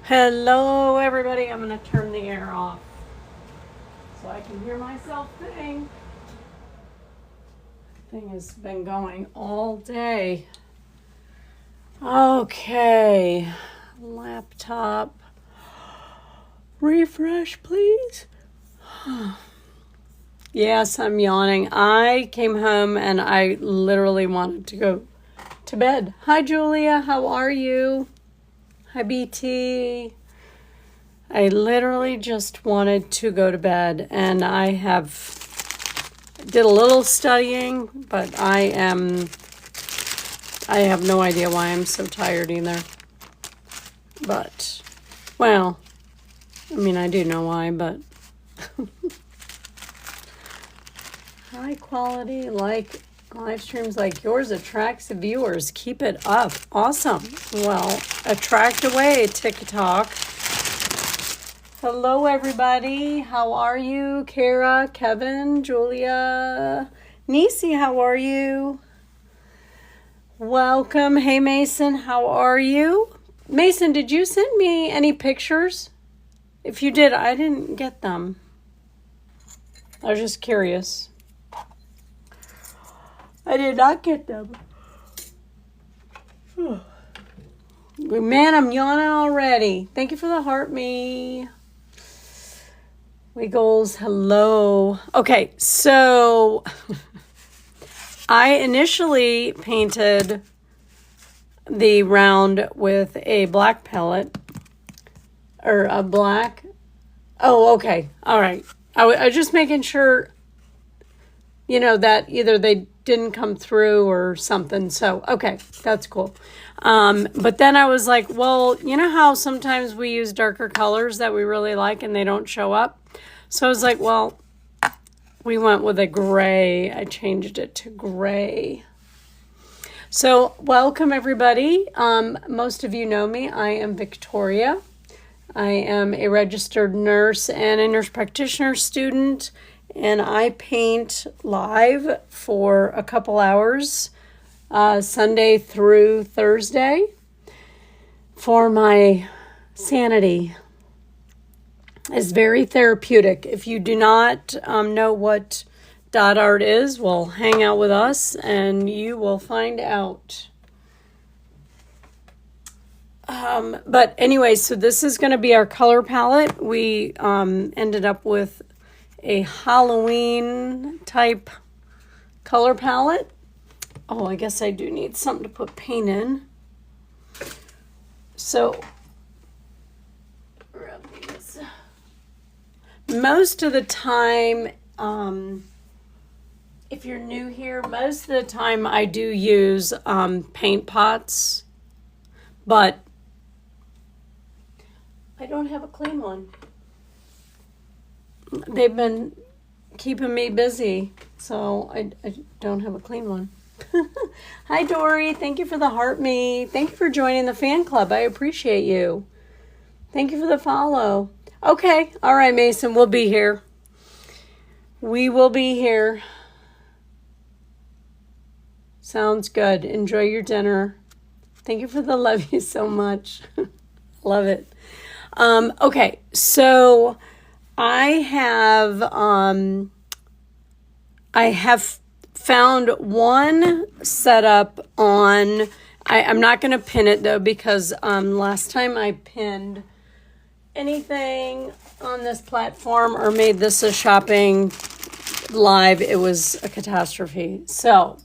Hello, everybody. I'm going to turn the air off so I can hear myself think. Thing has been going all day. Okay, laptop. Refresh, please. Yes, I'm yawning. I came home and I literally wanted to go to bed. Hi, Julia. How are you? Hi, BT. I literally just wanted to go to bed, and I did a little studying, but I have no idea why I'm so tired either. But, well, I mean, I do know why, but high quality, like live streams like yours attracts viewers. Keep it up. Awesome. Well, attract away, TikTok. Hello, everybody. How are you? Kara, Kevin, Julia, Nisi, how are you? Welcome. Hey, Mason, how are you? Mason, did you send me any pictures? If you did, I didn't get them. I was just curious. I did not get them. Man, I'm yawning already. Thank you for the heart, me. Wiggles, hello. Okay, so I initially painted the round with a black palette, or a black. Oh, okay. All right. I was just making sure, that either they didn't come through or something. So, okay, that's cool. But then I was like, well, you know how sometimes we use darker colors that we really like and they don't show up? So I was like, well, we went with a gray. I changed it to gray. So welcome, everybody. Most of you know me. I am Victoria. I am a registered nurse and a nurse practitioner student, and I paint live for a couple hours, Sunday through Thursday, for my sanity. It's very therapeutic. If you do not know what dot art is, well, hang out with us and you will find out. But anyway, so this is going to be our color palette. We ended up with a Halloween type color palette. Oh, I guess I do need something to put paint in. So most of the time, if you're new here, most of the time I do use paint pots, but I don't have a clean one. They've been keeping me busy, so I don't have a clean one. Hi, Dory. Thank you for the heart me. Thank you for joining the fan club. I appreciate you. Thank you for the follow. Okay. All right, Mason. We'll be here. We will be here. Sounds good. Enjoy your dinner. Thank you for the love you so much. Love it. Okay. So I have found one setup on, I'm not going to pin it though, because last time I pinned anything on this platform or made this a shopping live, it was a catastrophe. So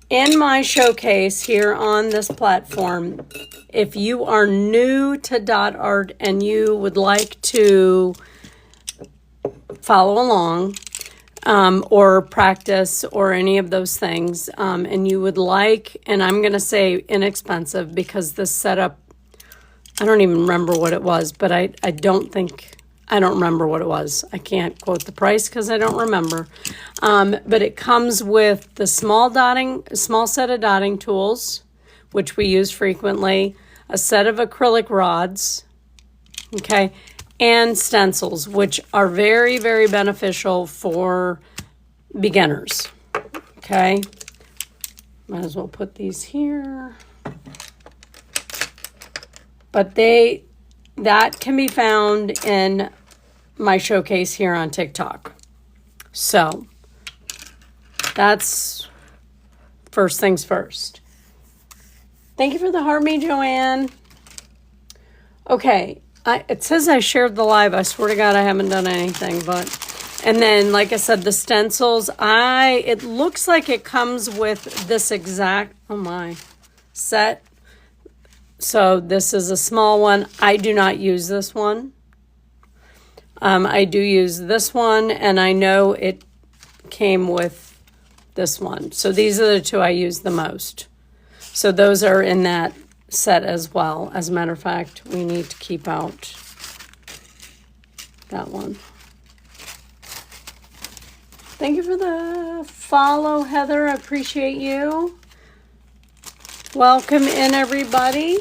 in my showcase here on this platform, if you are new to dot art and you would like to follow along, or practice or any of those things, and you would like, and I'm going to say inexpensive because this setup, I don't even remember what it was, but I don't remember what it was. I can't quote the price because I don't remember. But it comes with the small set of dotting tools, which we use frequently, a set of acrylic rods, okay, and stencils, which are very, very beneficial for beginners, okay? Might as well put these here. But they that can be found in my showcase here on TikTok. So that's first things first. Thank you for the heart me, Joanne. Okay, it says I shared the live. I swear to God I haven't done anything, but... And then, like I said, the stencils, it looks like it comes with this exact, oh my, set. So this is a small one. I do not use this one. I do use this one, and I know it came with this one. So these are the two I use the most. So those are in that set as well. As a matter of fact, we need to keep out that one. Thank you for the follow, Heather. I appreciate you. Welcome in, everybody.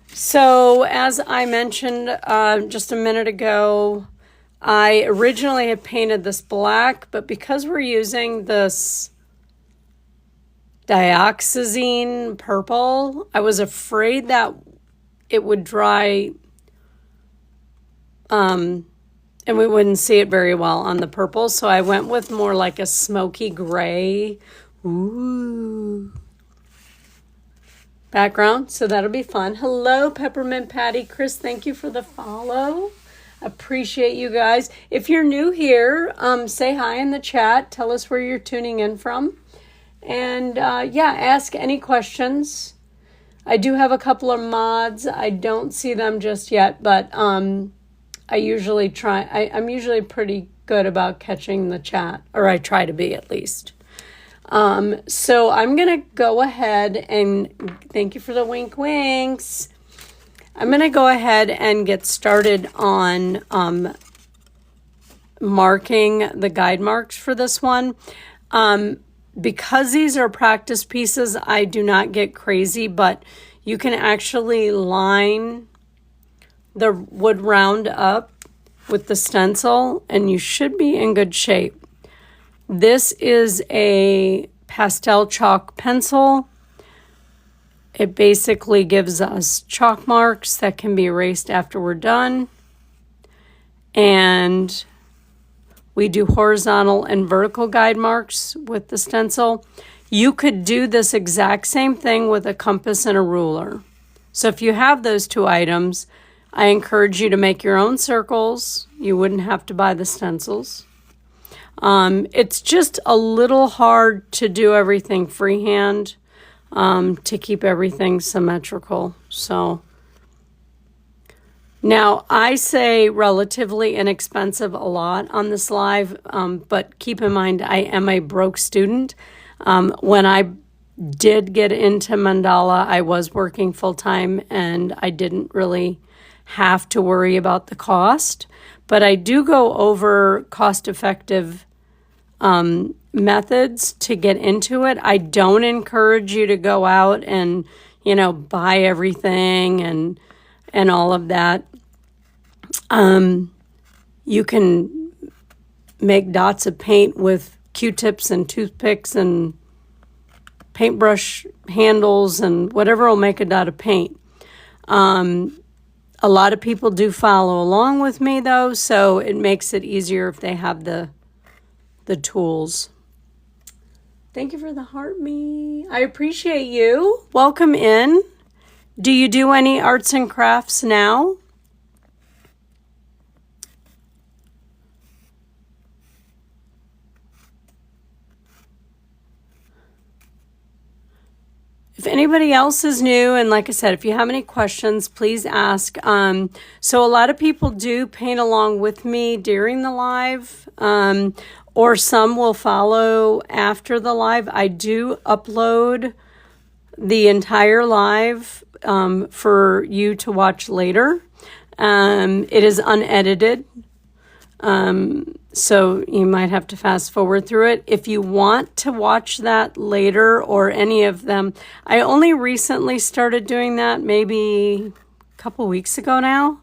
So, as I mentioned just a minute ago, I originally had painted this black, but because we're using this dioxazine purple, I was afraid that it would dry and we wouldn't see it very well on the purple. So I went with more like a smoky gray background. So that'll be fun. Hello, Peppermint Patty. Chris, thank you for the follow. Appreciate you guys. If you're new here, say hi in the chat. Tell us where you're tuning in from. And yeah, ask any questions. I do have a couple of mods. I don't see them just yet, but I usually try. I'm usually pretty good about catching the chat, or I try to be at least. So I'm going to go ahead and thank you for the wink winks. I'm going to go ahead and get started on marking the guide marks for this one. Because these are practice pieces, I do not get crazy, but you can actually line the wood round up with the stencil and you should be in good shape. This is a pastel chalk pencil. It basically gives us chalk marks that can be erased after we're done. And we do horizontal and vertical guide marks with the stencil. You could do this exact same thing with a compass and a ruler. So if you have those two items, I encourage you to make your own circles. You wouldn't have to buy the stencils. It's just a little hard to do everything freehand, to keep everything symmetrical. So now I say relatively inexpensive a lot on this live, but keep in mind I am a broke student. When I did get into mandala, I was working full-time and I didn't really have to worry about the cost, but I do go over cost-effective methods to get into it. I don't encourage you to go out and, buy everything and all of that. You can make dots of paint with Q-tips and toothpicks and paintbrush handles and whatever will make a dot of paint. A lot of people do follow along with me though, so it makes it easier if they have the tools. Thank you for the heart me. I appreciate you. Welcome in. Do you do any arts and crafts now? If anybody else is new, and like I said, if you have any questions, please ask. So a lot of people do paint along with me during the live, or some will follow after the live. I do upload the entire live for you to watch later. It is unedited. So you might have to fast forward through it. If you want to watch that later or any of them, I only recently started doing that, maybe a couple weeks ago now.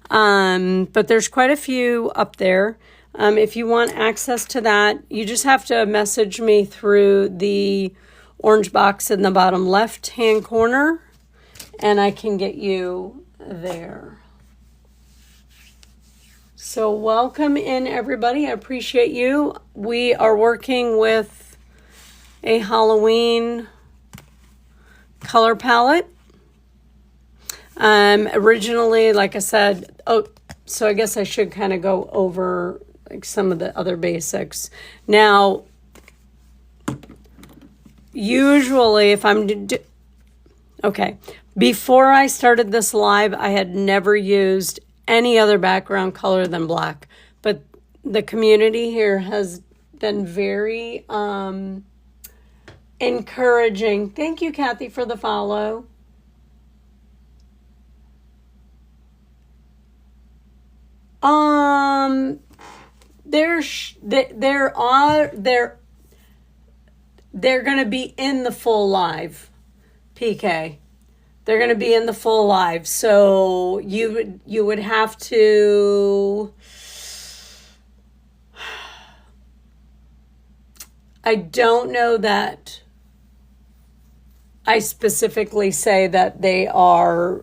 But there's quite a few up there. If you want access to that, you just have to message me through the orange box in the bottom left-hand corner, and I can get you there. So welcome in, everybody. I appreciate you. We are working with a Halloween color palette. Originally, like I said, so I guess I should kind of go over like some of the other basics. Now, usually if I'm okay, before I started this live, I had never used any other background color than black, but the community here has been very encouraging. Thank you, Kathy, for the follow. They're going to be in the full live, PK. They're going to be in the full live. So you would have to, I don't know that I specifically say that they are,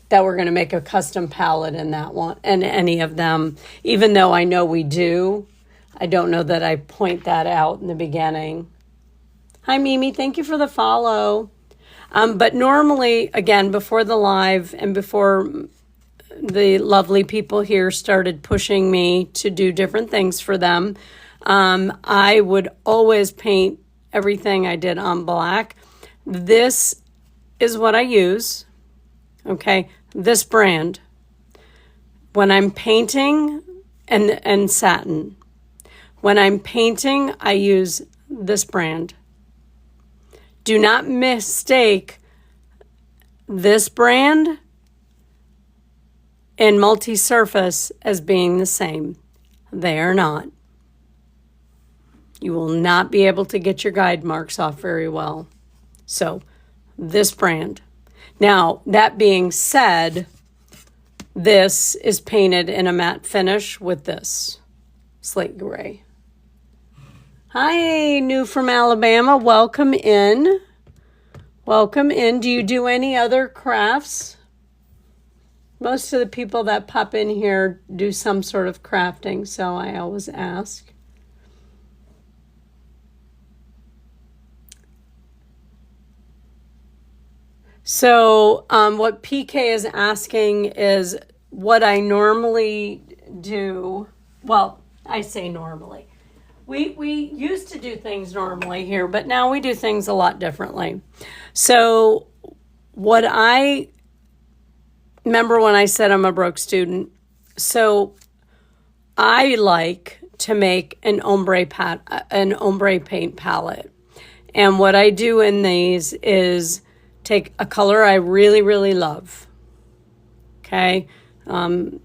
that we're going to make a custom palette in that one and any of them, even though I know we do. I don't know that I point that out in the beginning. Hi, Mimi. Thank you for the follow. But normally, again, before the live and before the lovely people here started pushing me to do different things for them, I would always paint everything I did on black. This is what I use, okay? This brand. When I'm painting, and satin. When I'm painting, I use this brand. Do not mistake this brand and multi-surface as being the same. They are not. You will not be able to get your guide marks off very well. So, this brand. Now, that being said, this is painted in a matte finish with this slate gray. Hi, new from Alabama. Welcome in. Welcome in. Do you do any other crafts? Most of the people that pop in here do some sort of crafting, so I always ask. So what PK is asking is what I normally do. Well, I say normally. We used to do things normally here, but now we do things a lot differently. So what I remember when I said I'm a broke student, so I like to make an ombre paint palette. And what I do in these is take a color I really, really love. Okay.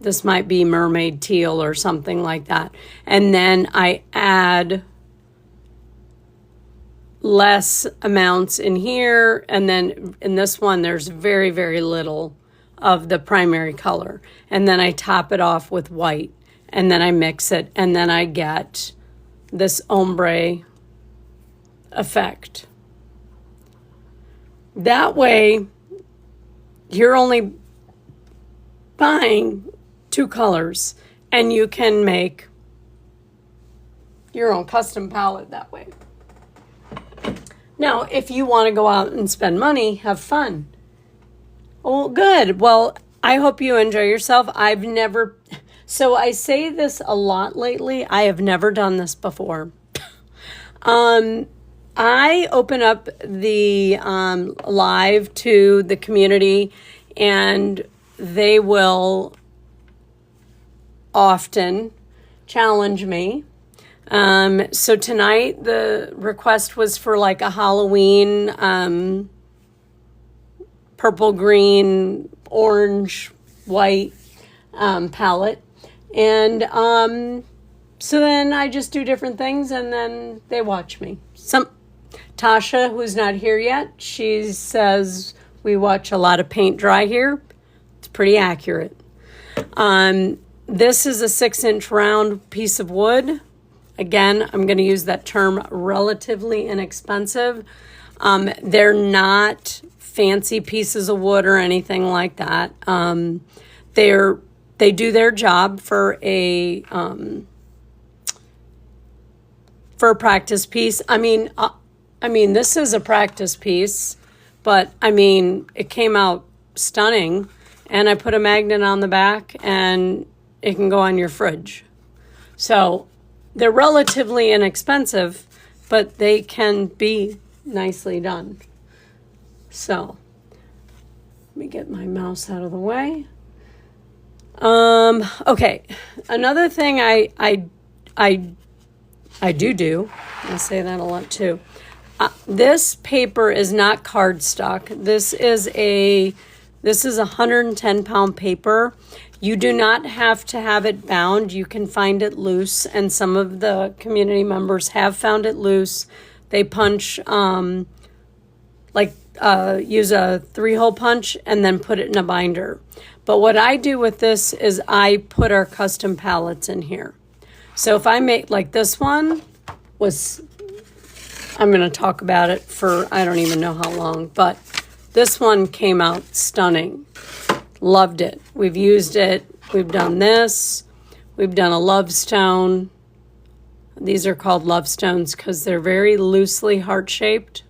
This might be mermaid teal or something like that. And then I add less amounts in here. And then in this one, there's very, very little of the primary color. And then I top it off with white. And then I mix it. And then I get this ombre effect. That way, you're only buying two colors and you can make your own custom palette that way. Now, if you want to go out and spend money, have fun. Oh, good. Well, I hope you enjoy yourself. So I say this a lot lately. I have never done this before. I open up the live to the community, and they will often challenge me. So tonight the request was for like a Halloween purple, green, orange, white palette. And so then I just do different things and then they watch me. Tasha, who's not here yet, she says we watch a lot of paint dry here. It's pretty accurate. This is a 6-inch round piece of wood. Again, I'm going to use that term relatively inexpensive. They're not fancy pieces of wood or anything like that. They do their job for a practice piece. I mean, this is a practice piece, but I mean, it came out stunning, and I put a magnet on the back, and it can go on your fridge. So they're relatively inexpensive, but they can be nicely done. So let me get my mouse out of the way. Okay, another thing I do, I say that a lot too. This paper is not cardstock. This is a 110-pound paper. You do not have to have it bound. You can find it loose, and some of the community members have found it loose. They punch, use a 3-hole punch and then put it in a binder. But what I do with this is I put our custom palettes in here. So if I make, like this one was, I'm going to talk about it for I don't even know how long, but this one came out stunning. Loved it. We've used it. We've done this. We've done a love stone. These are called love stones because they're very loosely heart-shaped.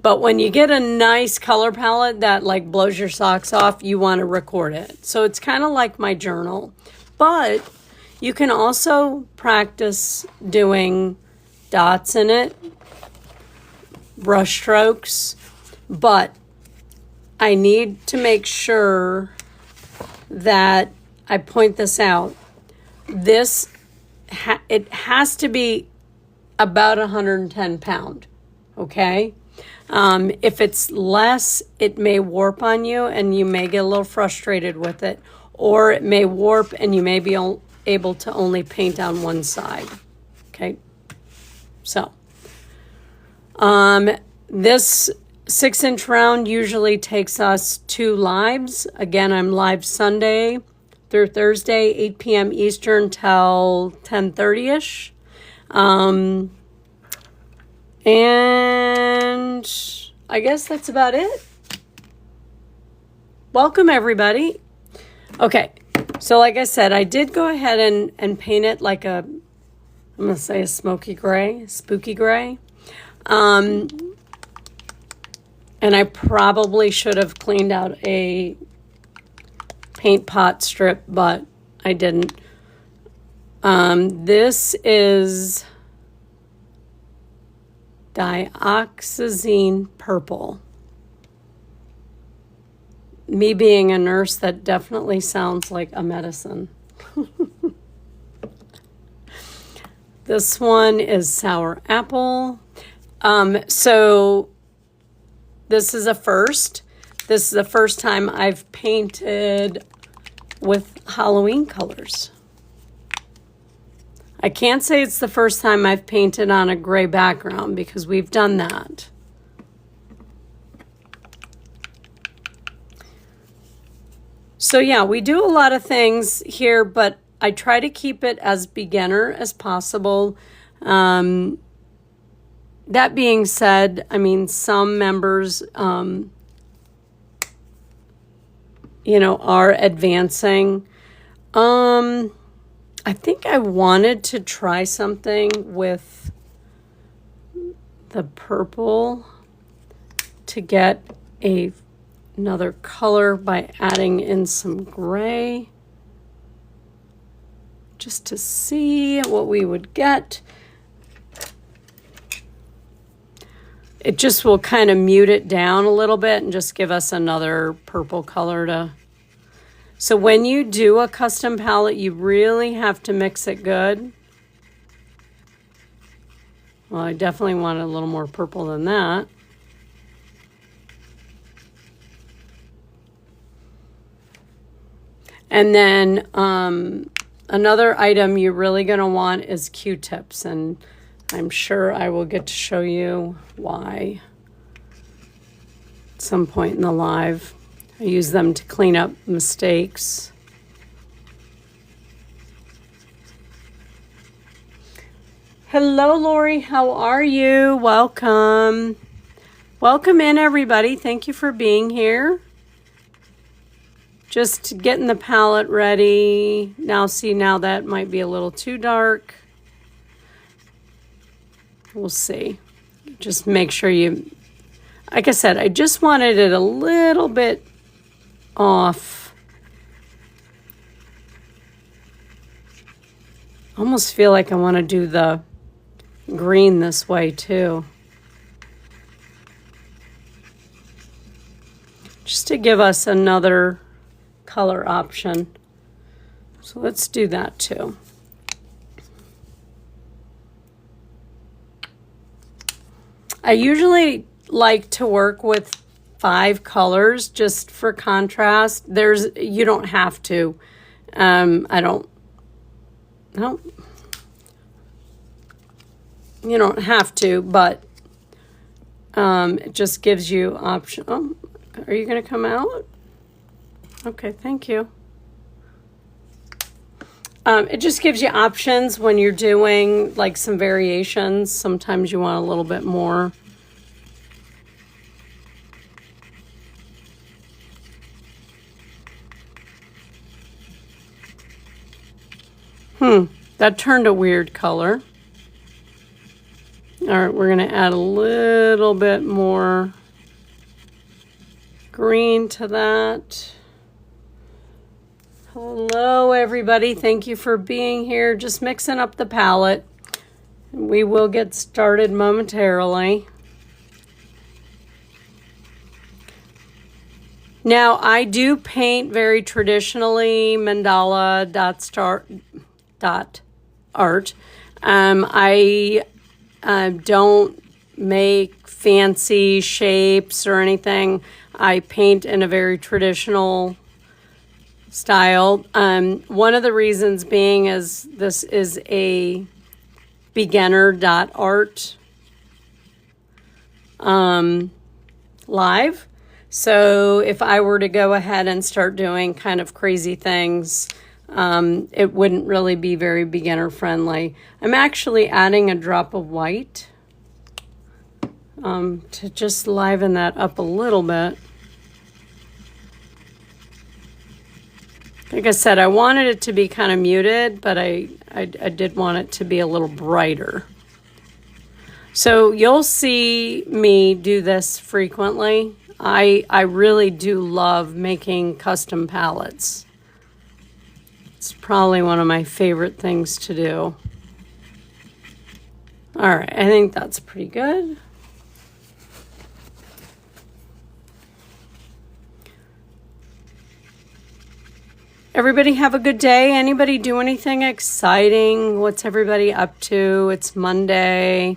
But when you get a nice color palette that like blows your socks off, you want to record it. So it's kind of like my journal. But you can also practice doing dots in it, brush strokes, but I need to make sure that I point this out. This, it has to be about 110 pound, okay? If it's less, it may warp on you and you may get a little frustrated with it, or it may warp and you may be able to only paint on one side, okay? So, this 6-inch round usually takes us 2 lives. Again, I'm live Sunday through Thursday, 8 p.m. Eastern till 10:30ish. And I guess that's about it. Welcome, everybody. Okay, so like I said, I did go ahead and paint it like I'm going to say a spooky gray. And I probably should have cleaned out a paint pot strip, but I didn't. This is dioxazine purple. Me being a nurse, that definitely sounds like a medicine. This one is sour apple. So this is a first. This is the first time I've painted with Halloween colors. I can't say it's the first time I've painted on a gray background because we've done that. So yeah, we do a lot of things here, but I try to keep it as beginner as possible. That being said, I mean, some members, are advancing. I think I wanted to try something with the purple to get another color by adding in some gray, just to see what we would get. It just will kind of mute it down a little bit and just give us another purple color to... So when you do a custom palette, you really have to mix it good. Well, I definitely want a little more purple than that. And then another item you're really going to want is Q-tips, and I'm sure I will get to show you why at some point in the live. I use them to clean up mistakes. Hello, Lori. How are you? Welcome. Welcome in, everybody. Thank you for being here. Just getting the palette ready. Now, see, now that might be a little too dark. We'll see. Just make sure you, like I said, I just wanted it a little bit off. Almost feel like I want to do the green this way too. Just to give us another color option. So let's do that too. I usually like to work with 5 colors just for contrast. You don't have to. You don't have to, but it just gives you option. Oh, are you going to come out? Okay, thank you. It just gives you options when you're doing like some variations. Sometimes you want a little bit more. That turned a weird color. All right, we're going to add a little bit more green to that. Hello, everybody. Thank you for being here. Just mixing up the palette. We will get started momentarily. Now, I do paint very traditionally mandala dot art. I don't make fancy shapes or anything. I paint in a very traditional style. One of the reasons being is this is a beginner.art live. So if I were to go ahead and start doing kind of crazy things, it wouldn't really be very beginner friendly. I'm actually adding a drop of white to just liven that up a little bit. Like I said, I wanted it to be kind of muted, but I did want it to be a little brighter. So you'll see me do this frequently. I really do love making custom palettes. It's probably one of my favorite things to do. All right, I think that's pretty good. Everybody have a good day. Anybody do anything exciting? What's everybody up to? It's Monday.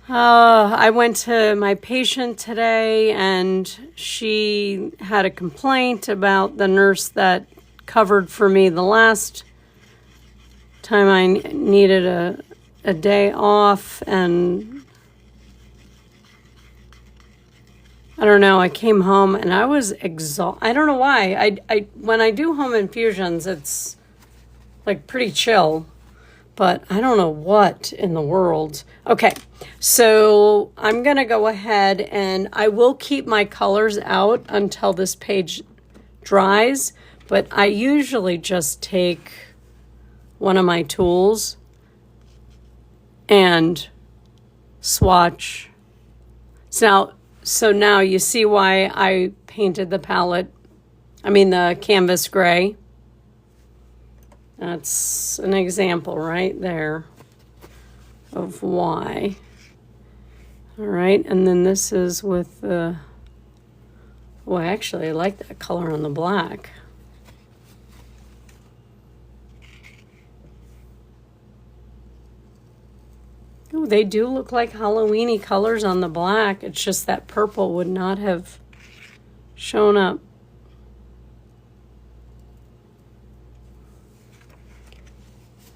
I went to my patient today and she had a complaint about the nurse that covered for me the last time I needed a day off, and I don't know, I came home and I was exhausted. I don't know why. I when I do home infusions, it's like pretty chill, but I don't know what in the world. Okay, so I'm going to go ahead and I will keep my colors out until this page dries, but I usually just take one of my tools and swatch. So now you see why I painted the the canvas gray. That's an example right there of why. All right, and then this is with the, oh, actually I like that color on the black. Oh, they do look like Halloween-y colors on the black. It's just that purple would not have shown up.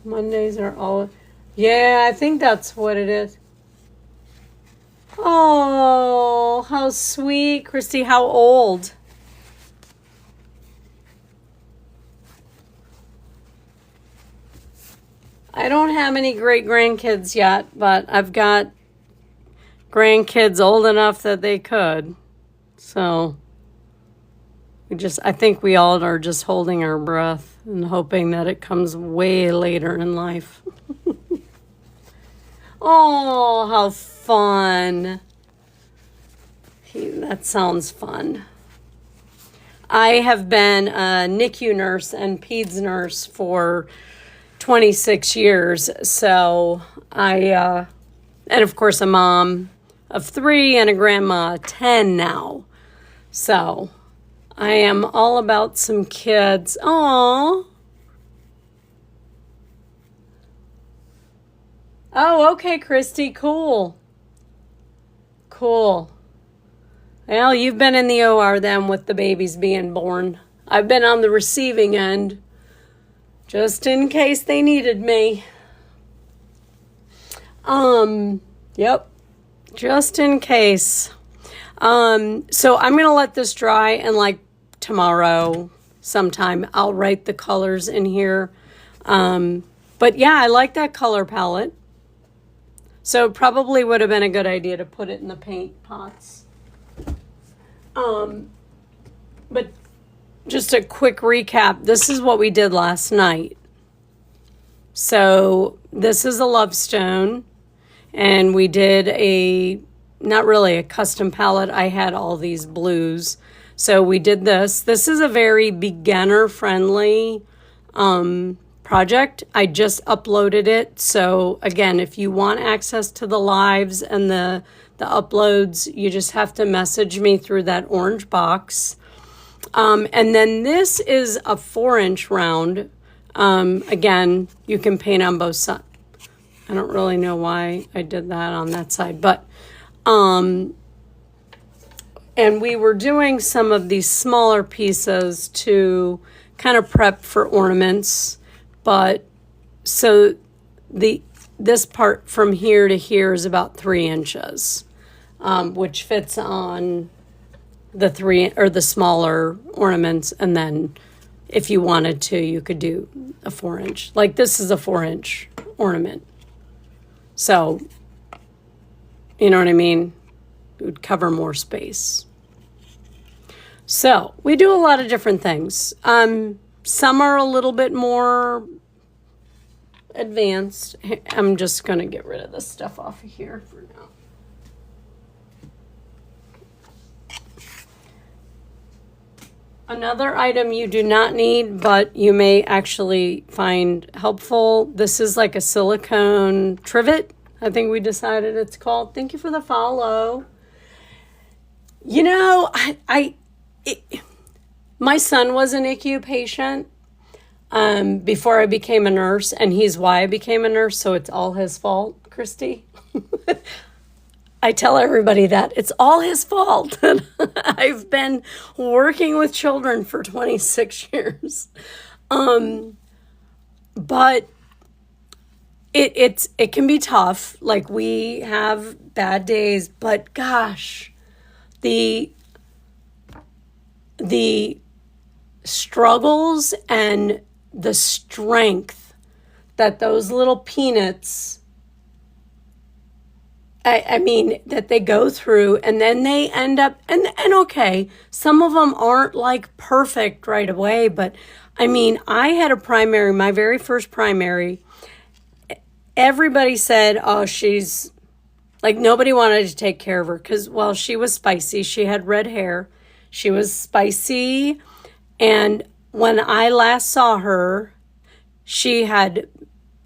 Mondays are all... Yeah, I think that's what it is. Oh, how sweet. Christy, how old? I don't have any great grandkids yet, but I've got grandkids old enough that they could. So I think we all are just holding our breath and hoping that it comes way later in life. Oh, how fun. That sounds fun. I have been a NICU nurse and PEDS nurse for 26 years. So and of course a mom of 3 and a grandma of 10 now. So I am all about some kids. Aww. Oh, okay, Christy. Cool. Cool. Well, you've been in the OR then with the babies being born. I've been on the receiving end, just in case they needed me. Yep. Just in case. So I'm going to let this dry, and like tomorrow sometime I'll write the colors in here. But yeah, I like that color palette. So it probably would have been a good idea to put it in the paint pots. But just a quick recap. This is what we did last night. So this is a Love Stone, and we did not really a custom palette. I had all these blues. So we did this. This is a very beginner friendly, project. I just uploaded it. So again, if you want access to the lives and the uploads, you just have to message me through that orange box. And then this is a 4-inch round. Again, you can paint on both sides. I don't really know why I did that on that side, but, and we were doing some of these smaller pieces to kind of prep for ornaments. But so this part from here to here is about 3 inches, which fits on the 3 or the smaller ornaments. And then if you wanted to, you could do a 4-inch. Like this is a 4-inch ornament. So, you know what I mean? It would cover more space. So we do a lot of different things. Some are a little bit more advanced. I'm just going to get rid of this stuff off of here for now. Another item you do not need, but you may actually find helpful. This is like a silicone trivet. I think we decided it's called. Thank you for the follow. You know, my son was an NICU patient before I became a nurse, and he's why I became a nurse, so it's all his fault, Christy. I tell everybody that. It's all his fault. I've been working with children for 26 years. But it can be tough. Like, we have bad days, but gosh, the struggles and the strength that those little peanuts, I mean, that they go through, and then they end up, and okay, some of them aren't like perfect right away, but I mean, I had a primary, my very first primary, everybody said, oh, she's, like, nobody wanted to take care of her because, well, she was spicy, she had red hair, she was spicy, and when I last saw her, she had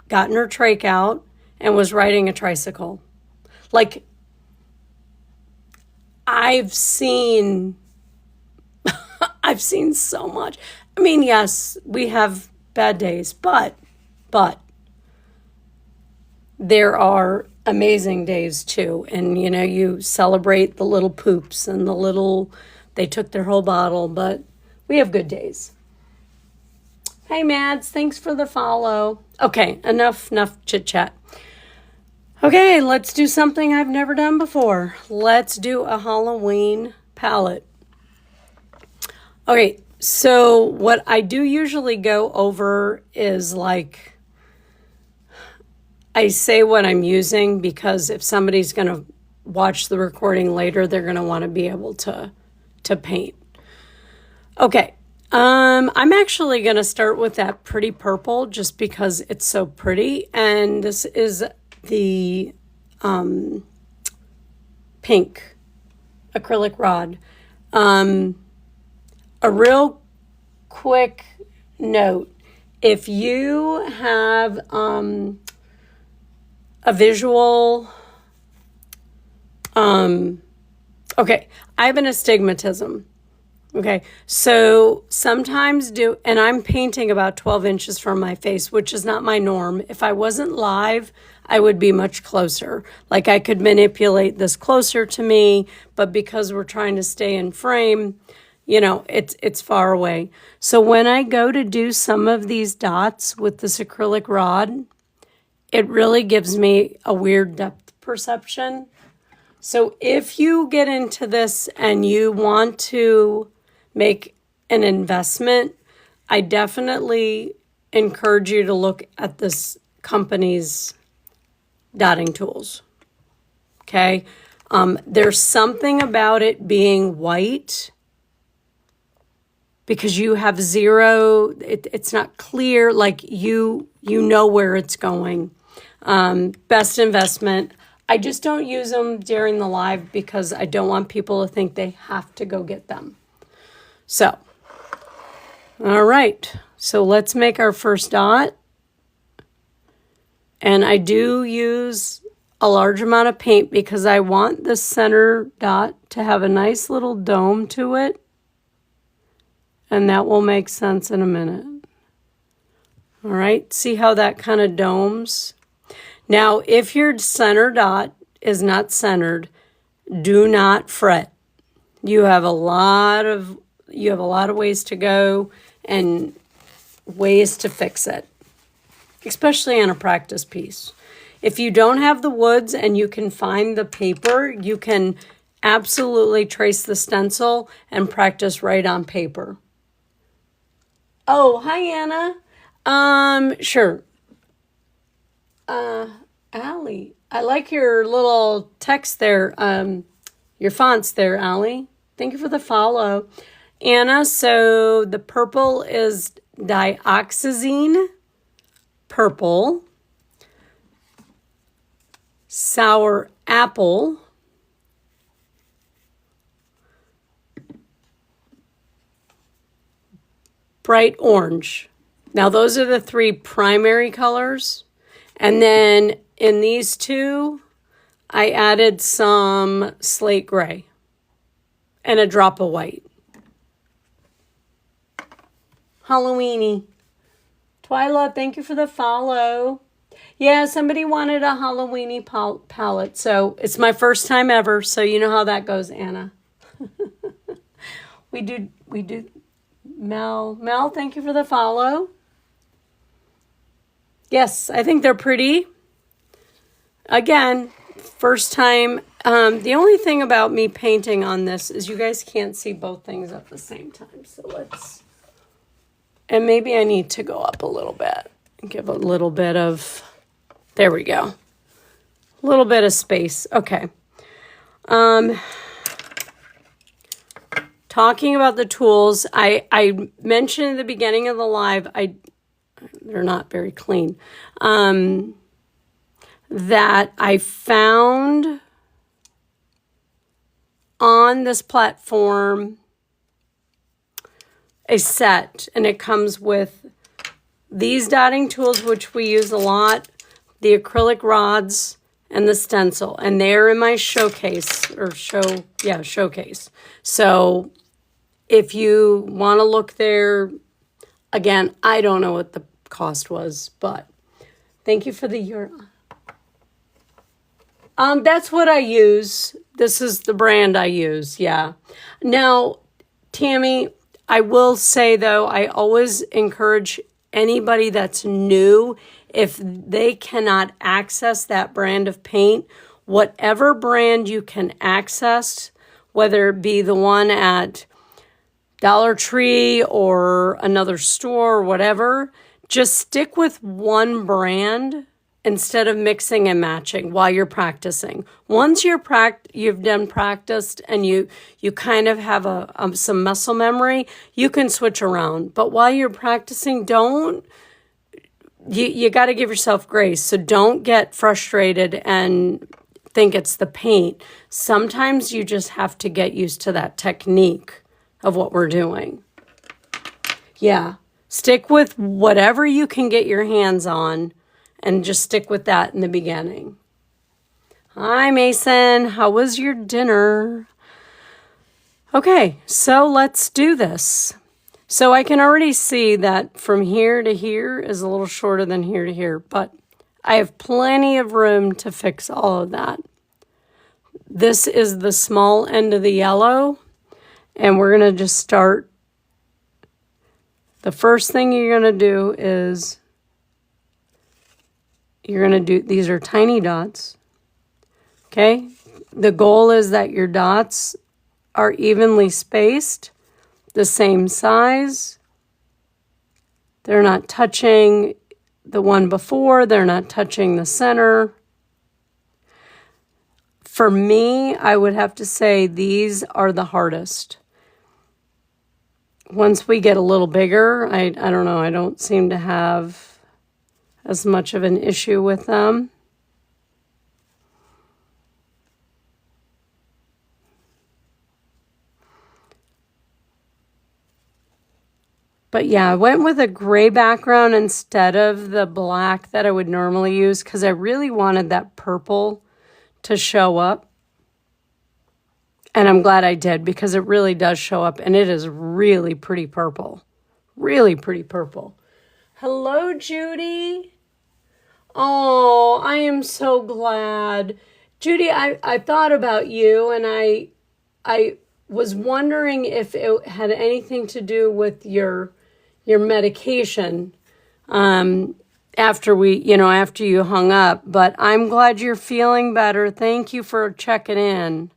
gotten her trach out and was riding a tricycle. Like, I've seen so much. I mean, yes, we have bad days, but there are amazing days too. And, you know, you celebrate the little poops and they took their whole bottle, but we have good days. Hey, Mads, thanks for the follow. Okay, enough chit chat. Okay, let's do something I've never done before. Let's do a Halloween palette. Okay, so what I do usually go over is like I say what I'm using because if somebody's going to watch the recording later, they're going to want to be able to paint. Okay. I'm actually going to start with that pretty purple just because it's so pretty. And this is the pink acrylic rod. A real quick note. If you have a visual, okay, I have an astigmatism. Okay, so sometimes and I'm painting about 12 inches from my face, which is not my norm. If I wasn't live, I would be much closer. Like I could manipulate this closer to me, but because we're trying to stay in frame, you know, it's far away. So when I go to do some of these dots with this acrylic rod, it really gives me a weird depth perception. So if you get into this and you want to make an investment, I definitely encourage you to look at this company's dotting tools. Okay? There's something about it being white because you have zero, it's not clear, like you know where it's going. Best investment. I just don't use them during the live because I don't want people to think they have to go get them. So, all right. So let's make our first dot. And I do use a large amount of paint because I want the center dot to have a nice little dome to it. And that will make sense in a minute. All right, see how that kind of domes? Now, if your center dot is not centered, do not fret. You have a lot of ways to go and ways to fix it, especially on a practice piece. If you don't have the woods and you can find the paper, you can absolutely trace the stencil and practice right on paper. Oh, hi, Anna. Sure. Allie, I like your little text there, your fonts there, Allie. Thank you for the follow. Anna, so the purple is dioxazine purple, sour apple, bright orange. Now, those are the three primary colors. And then in these two, I added some slate gray and a drop of white. Halloweeny. Twyla, thank you for the follow. Yeah, somebody wanted a Halloweeny palette. So it's my first time ever. So you know how that goes, Anna. We do. Mel, thank you for the follow. Yes, I think they're pretty. Again, first time. The only thing about me painting on this is you guys can't see both things at the same time. So let's, and maybe I need to go up a little bit and give a little bit of, there we go. A little bit of space. Okay. Talking about the tools, I mentioned at the beginning of the live, they're not very clean, that I found on this platform a set, and it comes with these dotting tools, which we use a lot, the acrylic rods, and the stencil, and they're in my showcase, showcase. So if you want to look there, again, I don't know what the cost was, but thank you for the euro. That's what I use. This is the brand I use, yeah. Now, Tammy, I will say, though, I always encourage anybody that's new, if they cannot access that brand of paint, whatever brand you can access, whether it be the one at Dollar Tree or another store or whatever, just stick with one brand instead of mixing and matching while you're practicing. Once you've done practiced and you kind of have some muscle memory, you can switch around. But while you're practicing, you got to give yourself grace. So don't get frustrated and think it's the paint. Sometimes you just have to get used to that technique of what we're doing. Yeah, stick with whatever you can get your hands on and just stick with that in the beginning. Hi, Mason. How was your dinner? Okay, so let's do this. So I can already see that from here to here is a little shorter than here to here, but I have plenty of room to fix all of that. This is the small end of the yellow, and we're going to just start. The first thing you're going to do is these are tiny dots, okay? The goal is that your dots are evenly spaced, the same size. They're not touching the one before. They're not touching the center. For me, I would have to say these are the hardest. Once we get a little bigger, I don't know, I don't seem to have as much of an issue with them. But yeah, I went with a gray background instead of the black that I would normally use because I really wanted that purple to show up. And I'm glad I did because it really does show up and it is really pretty purple. Really pretty purple. Hello, Judy. Oh, I am so glad. Judy, I thought about you and I was wondering if it had anything to do with your medication after you hung up, but I'm glad you're feeling better. Thank you for checking in.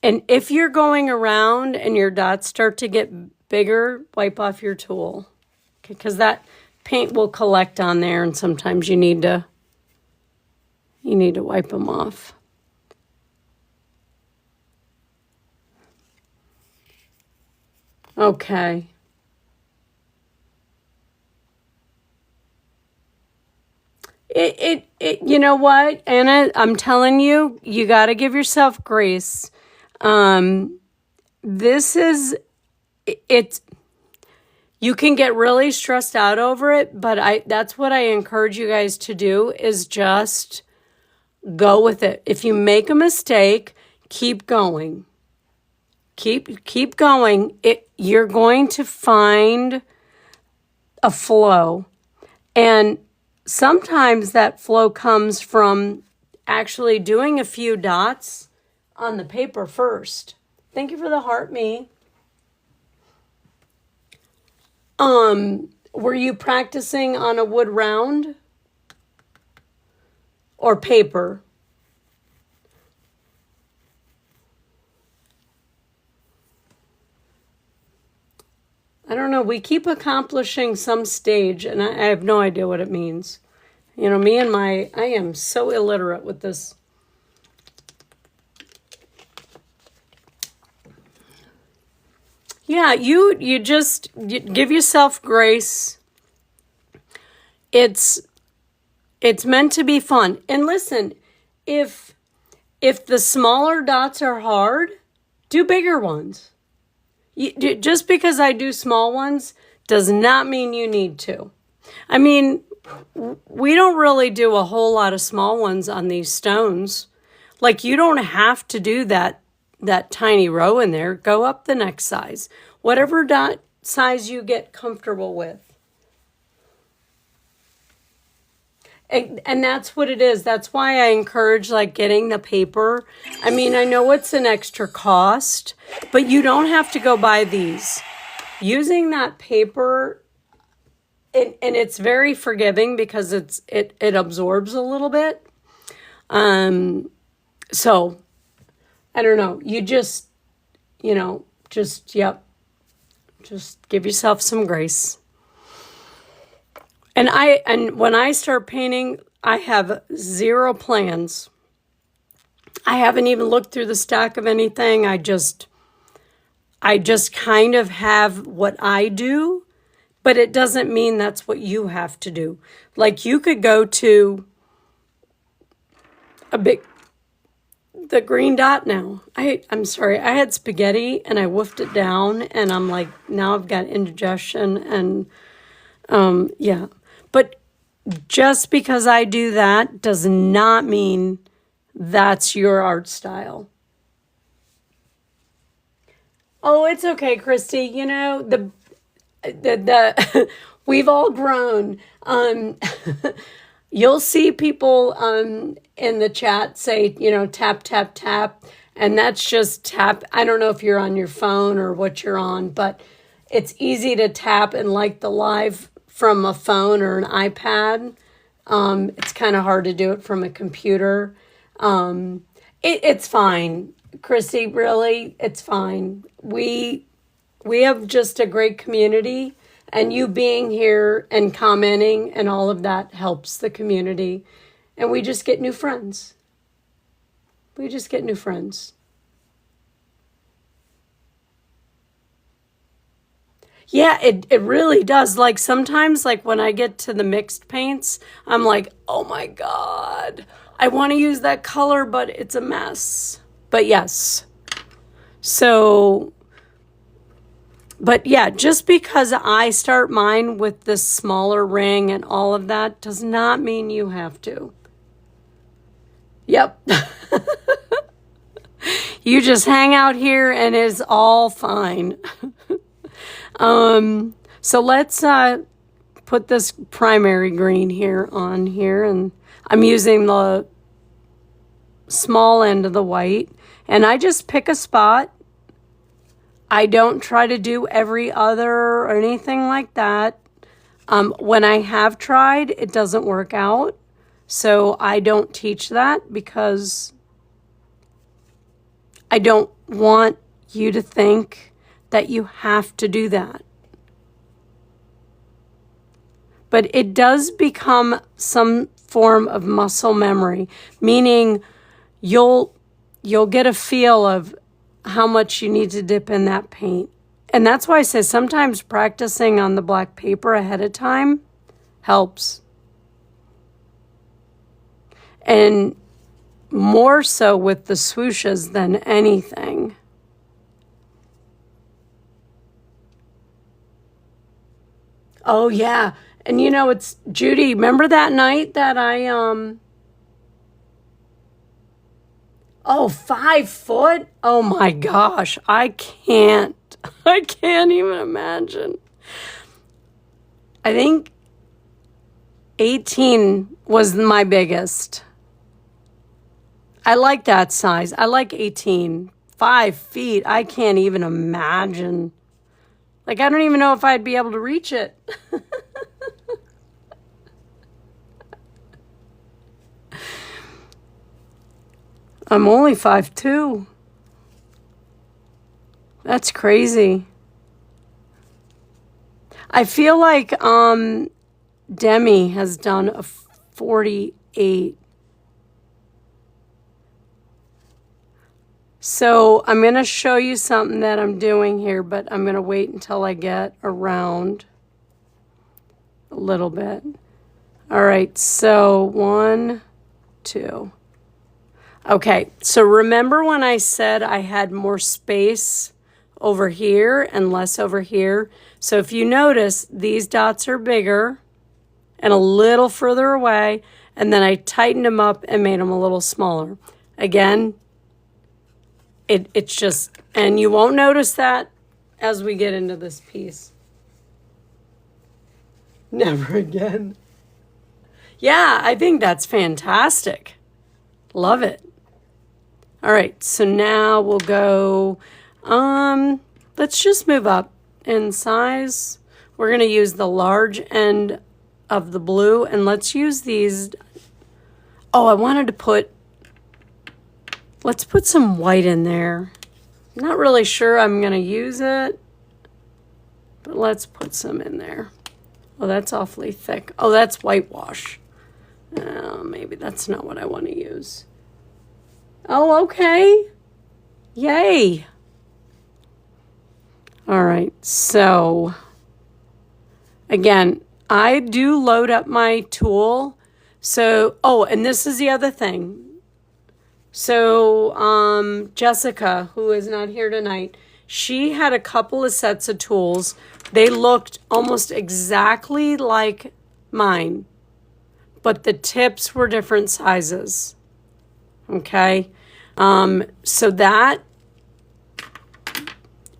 And if you're going around and your dots start to get bigger, wipe off your tool, okay? Because that paint will collect on there, and sometimes you need to wipe them off. Okay. You know what, Anna, I'm telling you, you got to give yourself grace. You can get really stressed out over it, but that's what I encourage you guys to do is just go with it. If you make a mistake, keep going. Keep going. You're going to find a flow. And sometimes that flow comes from actually doing a few dots on the paper first. Thank you for the heart, me. Were you practicing on a wood round or paper? I don't know. We keep accomplishing some stage, and I have no idea what it means. You know, I am so illiterate with this. Yeah, you just give yourself grace. It's meant to be fun. And listen, if the smaller dots are hard, do bigger ones. Just because I do small ones does not mean you need to. I mean, we don't really do a whole lot of small ones on these stones. Like, you don't have to do that tiny row in there. Go up the next size. Whatever dot size you get comfortable with. And that's what it is. That's why I encourage getting the paper. I mean, I know it's an extra cost, but you don't have to go buy these. Using that paper, and it's very forgiving because it absorbs a little bit. So I don't know. You just give yourself some grace. And when I start painting, I have zero plans. I haven't even looked through the stack of anything. I just kind of have what I do, but it doesn't mean that's what you have to do. Like you could go to the green dot now. I'm sorry, I had spaghetti and I woofed it down and I'm like, now I've got indigestion and yeah. But just because I do that does not mean that's your art style. Oh, it's okay, Christy. You know, the we've all grown. You'll see people in the chat say, you know, tap, tap, tap. And that's just tap. I don't know if you're on your phone or what you're on, but it's easy to tap and like the live from a phone or an iPad. It's kind of hard to do it from a computer. It's fine, Christy, really, it's fine. We have just a great community, and you being here and commenting and all of that helps the community. And we just get new friends. We just get new friends. Yeah, it really does. Like sometimes, like when I get to the mixed paints, I'm like, oh my God, I want to use that color, but it's a mess. But yes. So, but yeah, just because I start mine with this smaller ring and all of that does not mean you have to. Yep. You just hang out here and it's all fine. So let's put this primary green here on here, and I'm using the small end of the white, and I just pick a spot. I don't try to do every other or anything like that. When I have tried, it doesn't work out, so I don't teach that because I don't want you to think that you have to do that. But it does become some form of muscle memory, meaning you'll get a feel of how much you need to dip in that paint. And that's why I say sometimes practicing on the black paper ahead of time helps. And more so with the swooshes than anything. Oh yeah. And you know, it's Judy, remember that night that I oh, 5 foot? Oh my gosh, I can't even imagine. I think 18 was my biggest. I like that size. I like 18. 5 feet, I can't even imagine. Like, I don't even know if I'd be able to reach it. I'm only 5'2". That's crazy. I feel like Demi has done a 48. So I'm going to show you something that I'm doing here, but I'm going to wait until I get around a little bit. All right, so 1, 2. Okay, so remember when I said I had more space over here and less over here? So if you notice, these dots are bigger and a little further away, and then I tightened them up and made them a little smaller. Again, it's just, and you won't notice that as we get into this piece. Never again. Yeah, I think that's fantastic. Love it. All right, so now we'll go, let's just move up in size. We're going to use the large end of the blue, and let's use these. Oh, I wanted to put, let's put some white in there. I'm not really sure I'm going to use it, but let's put some in there. Oh, that's awfully thick. Oh, that's whitewash. Maybe that's not what I want to use. Oh, okay. Yay. All right, so again, I do load up my tool. So, oh, and this is the other thing. So, Jessica, who is not here tonight, she had a couple of sets of tools. They looked almost exactly like mine, but the tips were different sizes. Okay? So that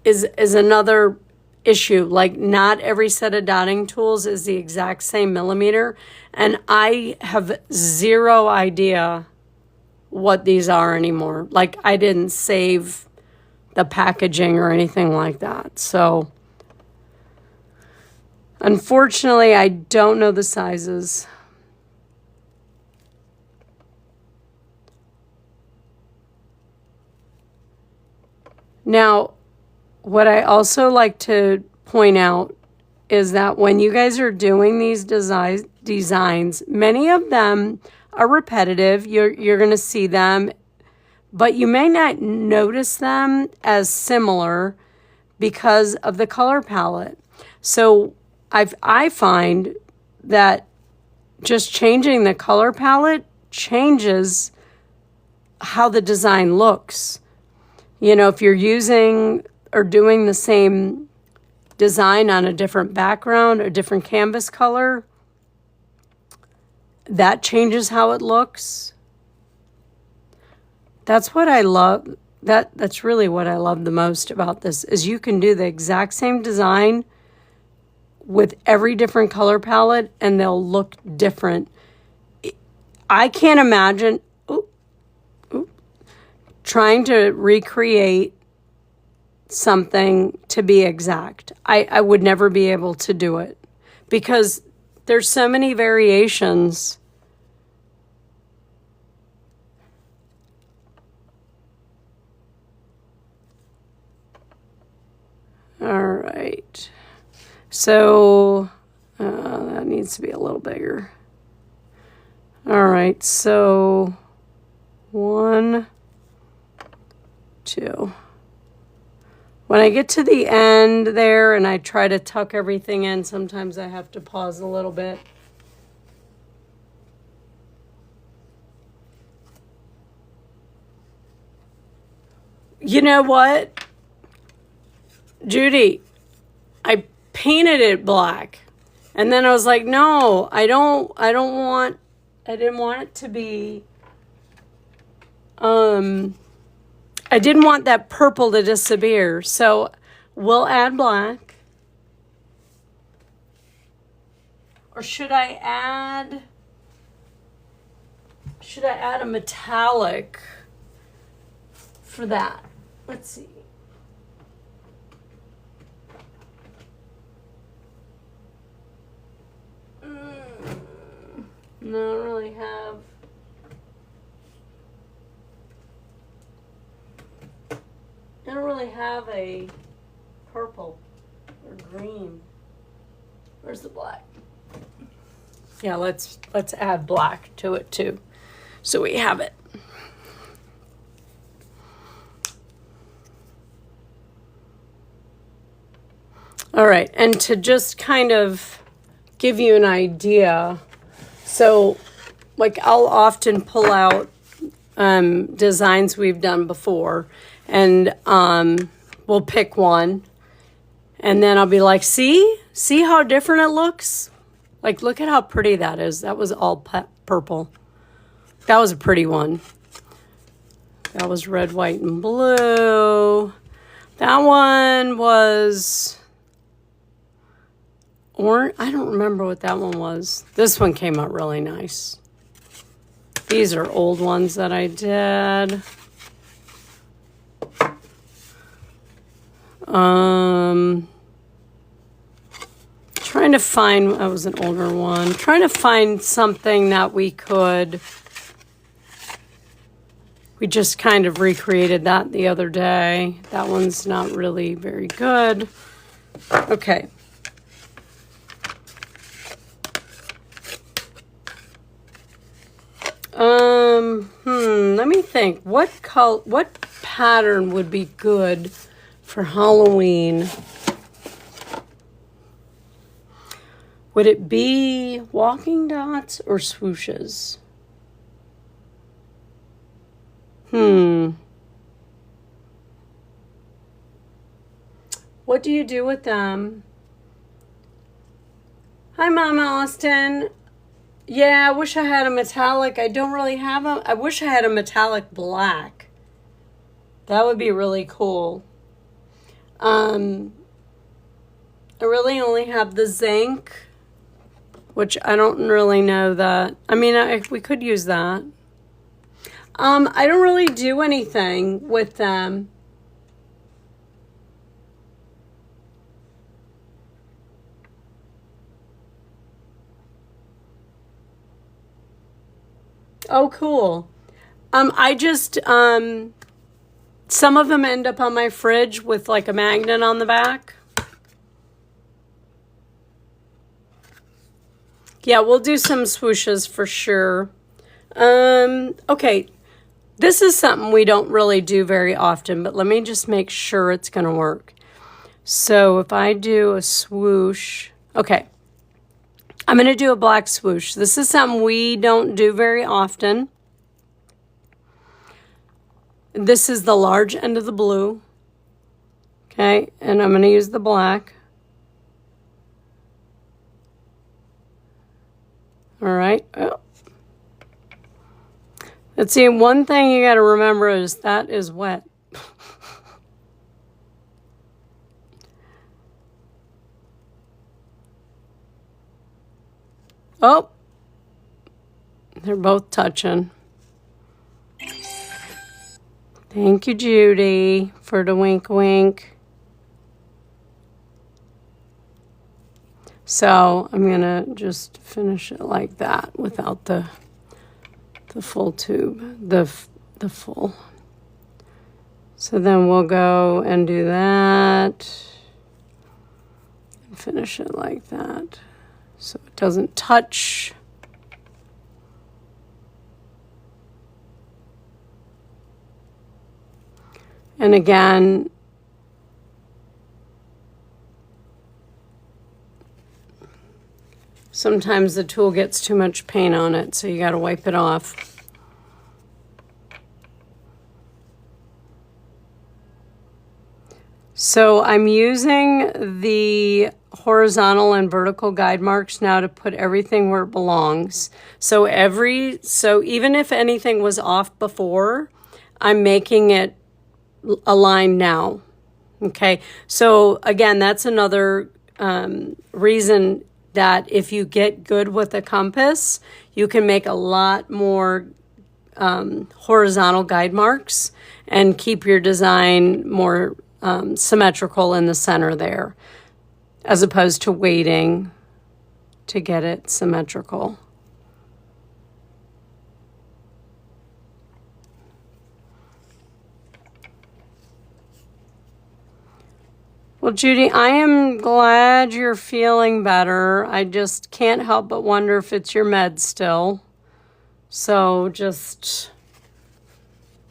is another issue. Like, not every set of dotting tools is the exact same millimeter, and I have zero idea what these are anymore. Like, I didn't save the packaging or anything like that. So, unfortunately, I don't know the sizes. Now, what I also like to point out is that when you guys are doing these designs, many of them are repetitive. You're going to see them, but you may not notice them as similar because of the color palette. So I find that just changing the color palette changes how the design looks. You know, if you're using or doing the same design on a different background, a different canvas color, that changes how it looks. That's what I love. That's really what I love the most about this, is you can do the exact same design with every different color palette and they'll look different. I can't imagine trying to recreate something to be exact. I would never be able to do it because there's so many variations. All right. So that needs to be a little bigger. All right. So 1, 2. When I get to the end there and I try to tuck everything in, sometimes I have to pause a little bit. You know what, Judy? I painted it black. And then I was like, no, I didn't want it to be, I didn't want that purple to disappear. So we'll add black. Or should I add a metallic for that? Let's see. No, I don't really have. I don't really have a purple or green. Where's the black? Yeah, let's add black to it too, so we have it. All right, and to just kind of give you an idea, so like I'll often pull out designs we've done before, and we'll pick one, and then I'll be like, see how different it looks? Like, look at how pretty that is. That was all purple. That was a pretty one. That was red, white, and blue. That one was orange. I don't remember what that one was. This one came out really nice. These are old ones that I did. Trying to find, that was an older one. Trying to find something that we just kind of recreated that the other day. That one's not really very good. Okay. me think. What pattern would be good for Halloween? Would it be walking dots or swooshes? What do you do with them? Hi, Mama Austin. Yeah, I wish I had a metallic. I don't really have a... I wish I had a metallic black. That would be really cool. I really only have the zinc, which I don't really know that. I mean, we could use that. I don't really do anything with them. Oh, cool. I just, some of them end up on my fridge with like a magnet on the back. Yeah, we'll do some swooshes for sure. Okay. This is something we don't really do very often, but let me just make sure it's going to work. So if I do a swoosh, okay. I'm going to do a black swoosh. This is something we don't do very often. This is the large end of the blue. Okay, and I'm going to use the black. All right. Oh. Let's see, one thing you got to remember is that is wet. Oh, they're both touching. Thank you, Judy, for the wink wink. So I'm going to just finish it like that without the full tube, the full. So then we'll go and do that and finish it like that so it doesn't touch. And again, sometimes the tool gets too much paint on it, so you got to wipe it off. So I'm using the horizontal and vertical guide marks now to put everything where it belongs. So even if anything was off before, I'm making it align now. Okay, so again, that's another reason that if you get good with a compass, you can make a lot more horizontal guide marks and keep your design more symmetrical in the center there, as opposed to waiting to get it symmetrical. Well, Judy, I am glad you're feeling better. I just can't help but wonder if it's your meds still. So just...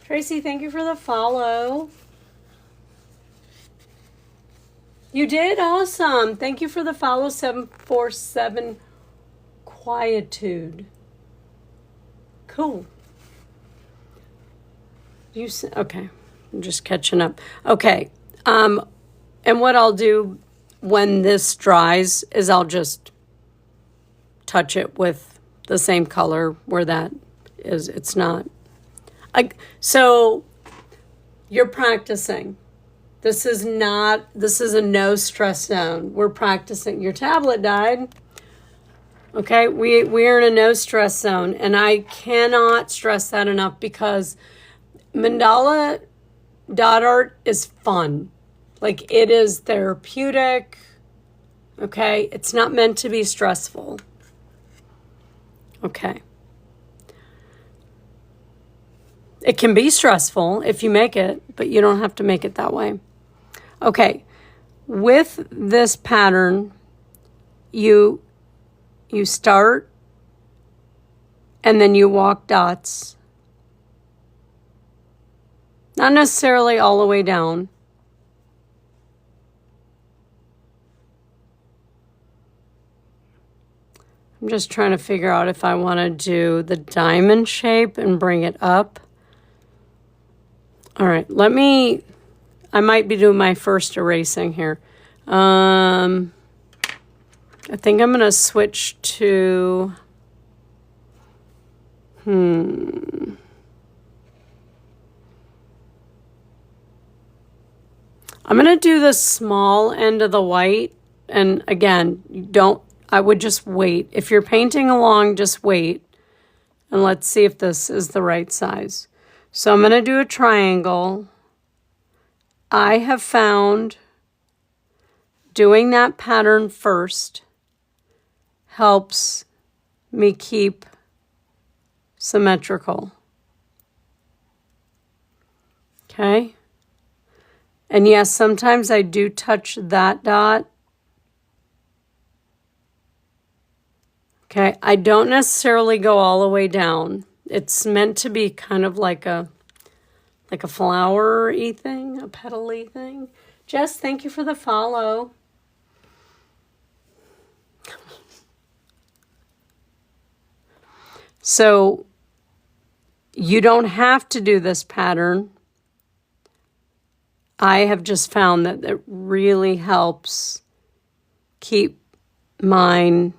Tracy, thank you for the follow. You did? Awesome. Thank you for the follow, 747 Quietude. Cool. Okay. I'm just catching up. Okay. And what I'll do when this dries is I'll just touch it with the same color where that is. It's not. So you're practicing. This is a no stress zone. We're practicing. Your tablet died. Okay, we're in a no stress zone. And I cannot stress that enough because mandala dot art is fun. Like, it is therapeutic, okay? It's not meant to be stressful. Okay. It can be stressful if you make it, but you don't have to make it that way. Okay. With this pattern, you start and then you walk dots. Not necessarily all the way down. I'm just trying to figure out if I want to do the diamond shape and bring it up. All right, I might be doing my first erasing here. I think I'm going to switch to, I'm going to do the small end of the white. And again, I would just wait. If you're painting along, just wait. And let's see if this is the right size. So I'm going to do a triangle. I have found doing that pattern first helps me keep symmetrical. Okay? And yes, sometimes I do touch that dot. Okay, I don't necessarily go all the way down. It's meant to be kind of like a flower-y thing, a petal-y thing. Jess, thank you for the follow. So you don't have to do this pattern. I have just found that it really helps keep mine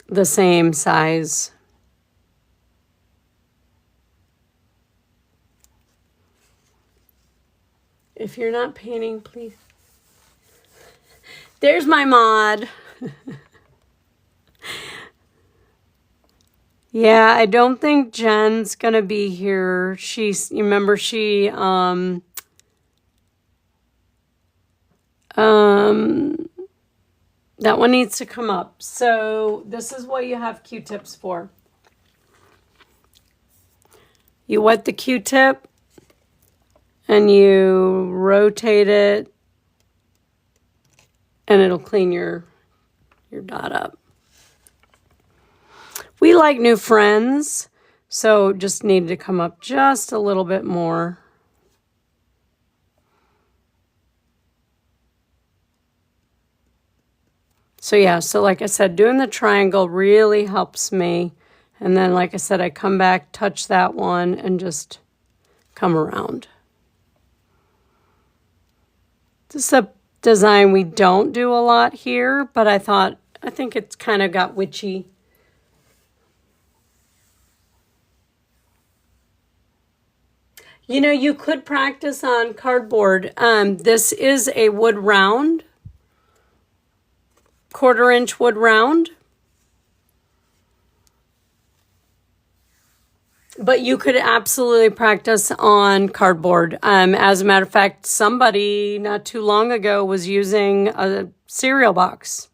the same size. If you're not painting, please. There's my mod. Yeah, I don't think Jen's gonna be here. You remember she that one needs to come up. So this is what you have Q-tips for. You wet the Q-tip and you rotate it and it'll clean your dot up. We like new friends, so just needed to come up just a little bit more. So yeah, so like I said, doing the triangle really helps me. And then like I said, I come back, touch that one, and just come around. This is a design we don't do a lot here, but I think it's kind of got witchy. You know, you could practice on cardboard. This is a wood round, 1/4-inch wood round. But you could absolutely practice on cardboard. As a matter of fact, somebody not too long ago was using a cereal box,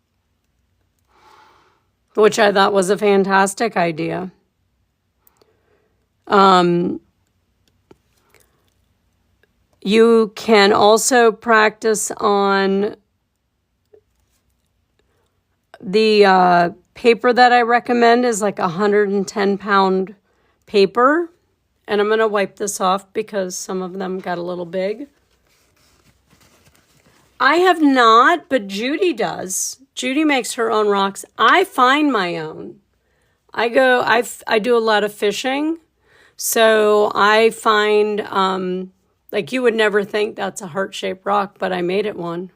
which I thought was a fantastic idea. You can also practice on the paper that I recommend is like 110-pound paper. And I'm going to wipe this off because some of them got a little big. I have not, but Judy does. Judy makes her own rocks. I find my own. I do a lot of fishing. So I find, like you would never think that's a heart-shaped rock, but I made it one.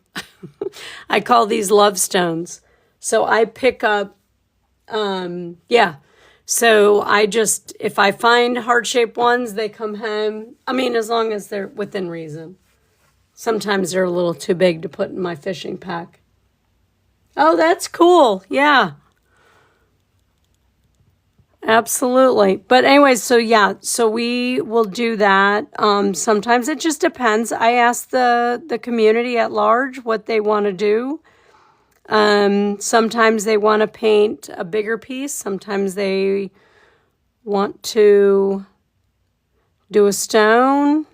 I call these love stones. So I pick up, yeah. So if I find heart-shaped ones, they come home. I mean, as long as they're within reason. Sometimes they're a little too big to put in my fishing pack. Oh, that's cool. Yeah. Absolutely. But anyways, so yeah, so we will do that. Sometimes it just depends. I ask the community at large what they want to do. Sometimes they want to paint a bigger piece. Sometimes they want to do a stone.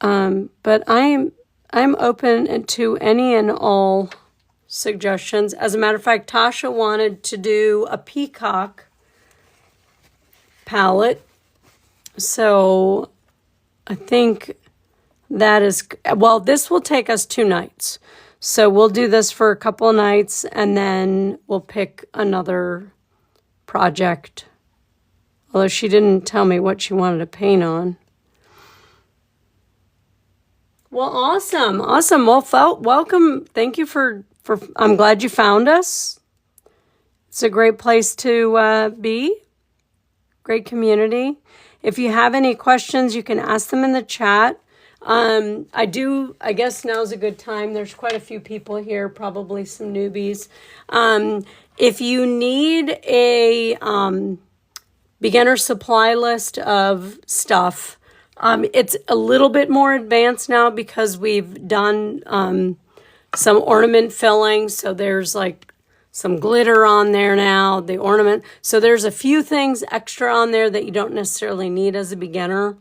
But I'm open to any and all suggestions. As a matter of fact, Tasha wanted to do a peacock palette. So I think that is, well, this will take us 2 nights. So we'll do this for a couple of nights and then we'll pick another project. Although she didn't tell me what she wanted to paint on. Well, awesome. Awesome. Well, welcome. Thank you for, I'm glad you found us. It's a great place to be. Great community. If you have any questions, you can ask them in the chat. I guess now's a good time. There's quite a few people here, probably some newbies. If you need a beginner supply list of stuff, it's a little bit more advanced now because we've done some ornament filling. So there's like some glitter on there now, the ornament. So there's a few things extra on there that you don't necessarily need as a beginner.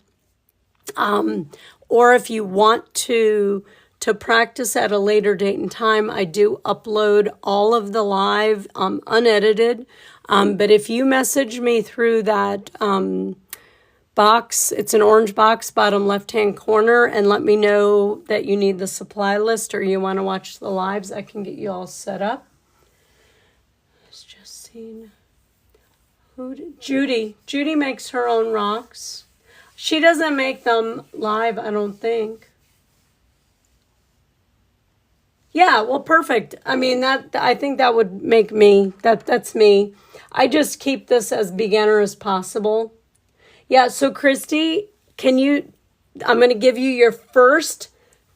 Or if you want to practice at a later date and time, I do upload all of the live unedited. But if you message me through that box, it's an orange box, bottom left-hand corner, and let me know that you need the supply list or you want to watch the lives, I can get you all set up. I was just seeing Judy. Judy makes her own rocks. She doesn't make them live, I don't think. Yeah, well, perfect. I mean, I think that would make me, that's me. I just keep this as beginner as possible. Yeah, so Christy, I'm going to give you your first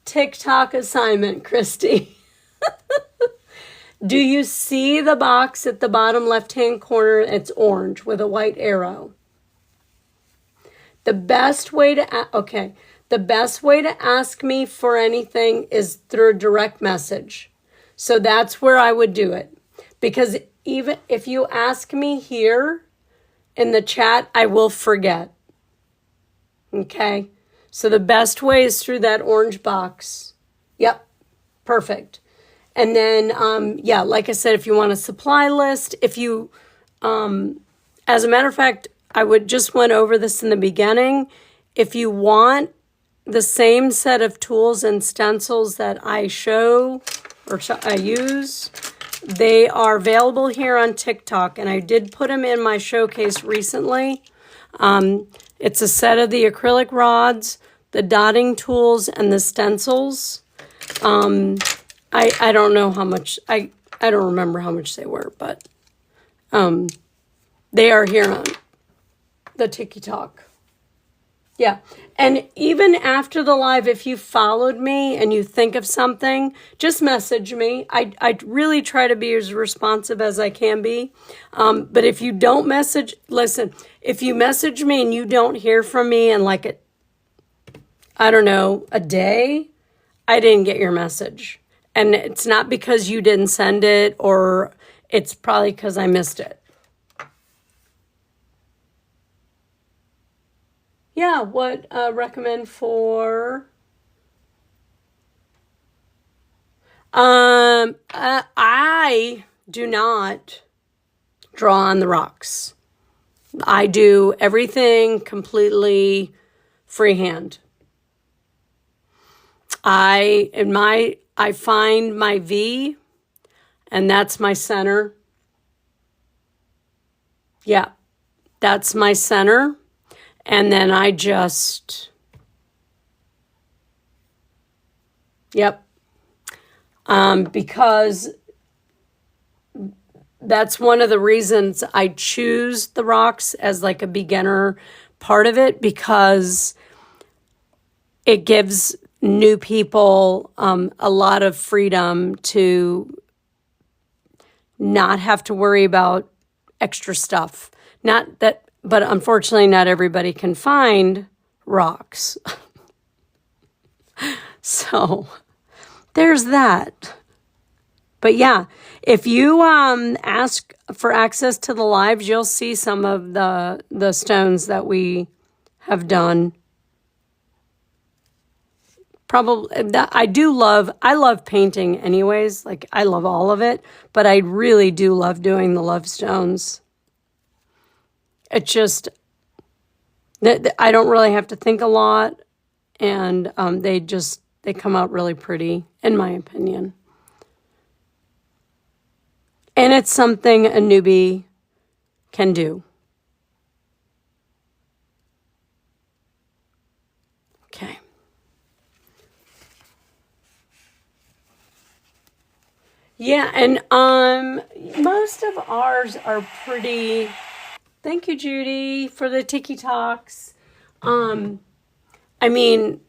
TikTok assignment, Christy. Do you see the box at the bottom left-hand corner? It's orange with a white arrow. The best way to ask me for anything is through a direct message. So that's where I would do it. Because even if you ask me here in the chat, I will forget. Okay? So the best way is through that orange box. Yep. Perfect. And then, yeah, like I said, if you want a supply list, if you, as a matter of fact, I just went over this in the beginning. If you want the same set of tools and stencils that I show or I use, they are available here on TikTok. And I did put them in my showcase recently. It's a set of the acrylic rods, the dotting tools, and the stencils. I don't know how much, I don't remember how much they were, but they are here on the TikTok. Yeah. And even after the live, if you followed me and you think of something, just message me. I really try to be as responsive as I can be. But if you don't message, listen, if you message me and you don't hear from me in like I don't know, a day, I didn't get your message. And it's not because you didn't send it, or it's probably because I missed it. Yeah, what recommend for? I do not draw on the rocks. I do everything completely freehand. I find my V, and that's my center. Yeah, that's my center. And then I just, yep. Because that's one of the reasons I choose the rocks as like a beginner part of it, because it gives new people a lot of freedom to not have to worry about extra stuff. Not that, but unfortunately not everybody can find rocks. So there's that. But yeah, if you ask for access to the lives, you'll see some of the stones that we have done. Probably that I love painting anyways. Like I love all of it, but I really do love doing the love stones. It's just, I don't really have to think a lot, and they come out really pretty, in my opinion. And it's something a newbie can do. Okay. Yeah, and most of ours are pretty. Thank you, Judy, for the Tiki Talks. I mean,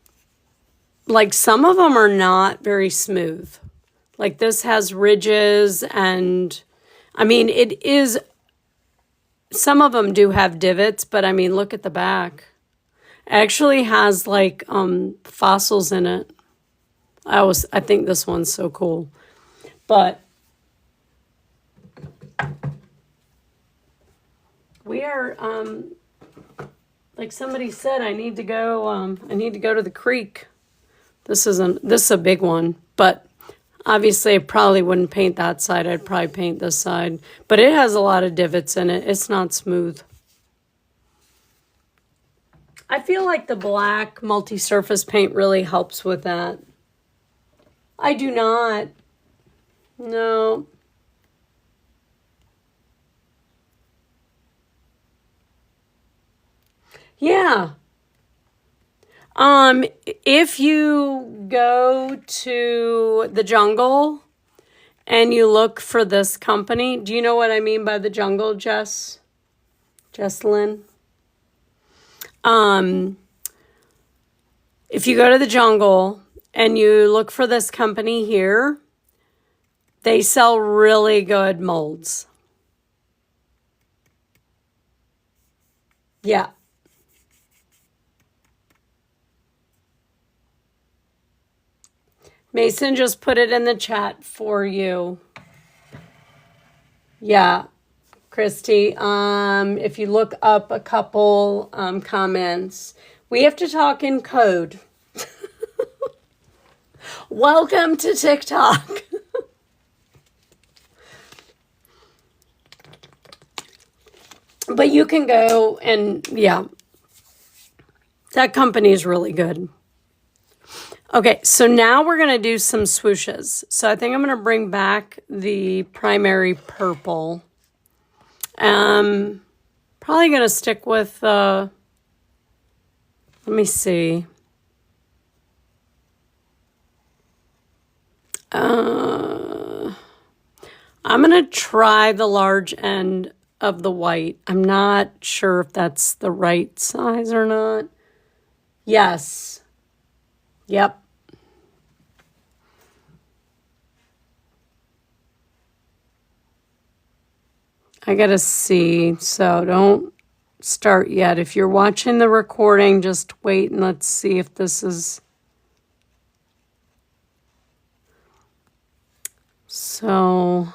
like some of them are not very smooth. Like this has ridges, and I mean, it is, some of them do have divots, but I mean, look at the back. It actually has like fossils in it. I think this one's so cool. But we are, like somebody said, I need to go to the creek. This is a big one, but obviously I probably wouldn't paint that side. I'd probably paint this side, but it has a lot of divots in it. It's not smooth. I feel like the black multi-surface paint really helps with that. I do not. No. Yeah. If you go to the jungle and you look for this company, do you know what I mean by the jungle, Jesslyn? If you go to the jungle and you look for this company here, they sell really good molds. Yeah. Mason just put it in the chat for you. Yeah, Christy. If you look up a couple comments, we have to talk in code. Welcome to TikTok. But you can go and, yeah, that company is really good. Okay, so now we're going to do some swooshes. So I think I'm going to bring back the primary purple. Probably going to stick with, let me see. I'm going to try the large end of the white. I'm not sure if that's the right size or not. Yes. Yep. I gotta see, so don't start yet. If you're watching the recording, just wait and let's see if this is... So...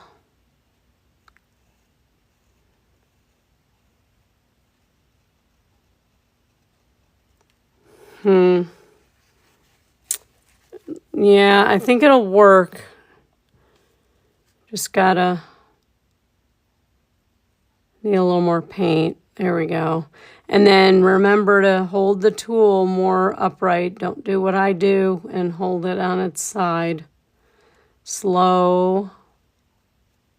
Yeah, I think it'll work. Just gotta need a little more paint. There we go. And then remember to hold the tool more upright. Don't do what I do and hold it on its side. Slow,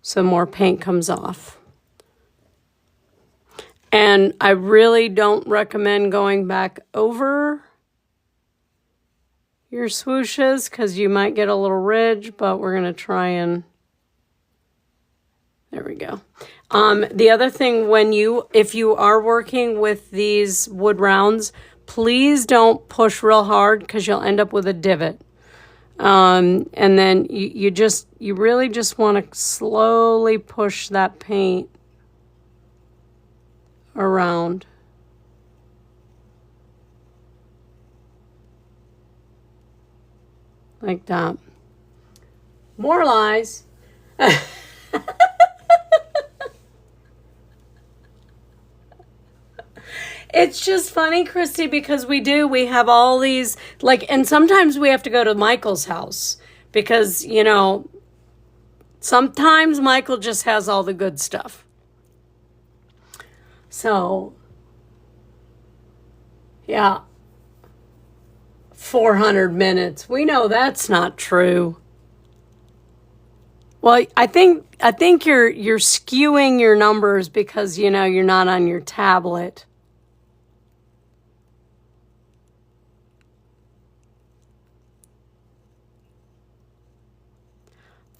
so more paint comes off. And I really don't recommend going back over your swooshes because you might get a little ridge, but we're going to try and... There we go. The other thing, if you are working with these wood rounds, please don't push real hard because you'll end up with a divot. And then you really just want to slowly push that paint around. Like that. More lies. It's just funny, Christy, because we have all these, like, and sometimes we have to go to Michael's house because, you know, sometimes Michael just has all the good stuff. So, Yeah, 400 minutes. We know that's not true. Well, I think you're skewing your numbers because you're not on your tablet.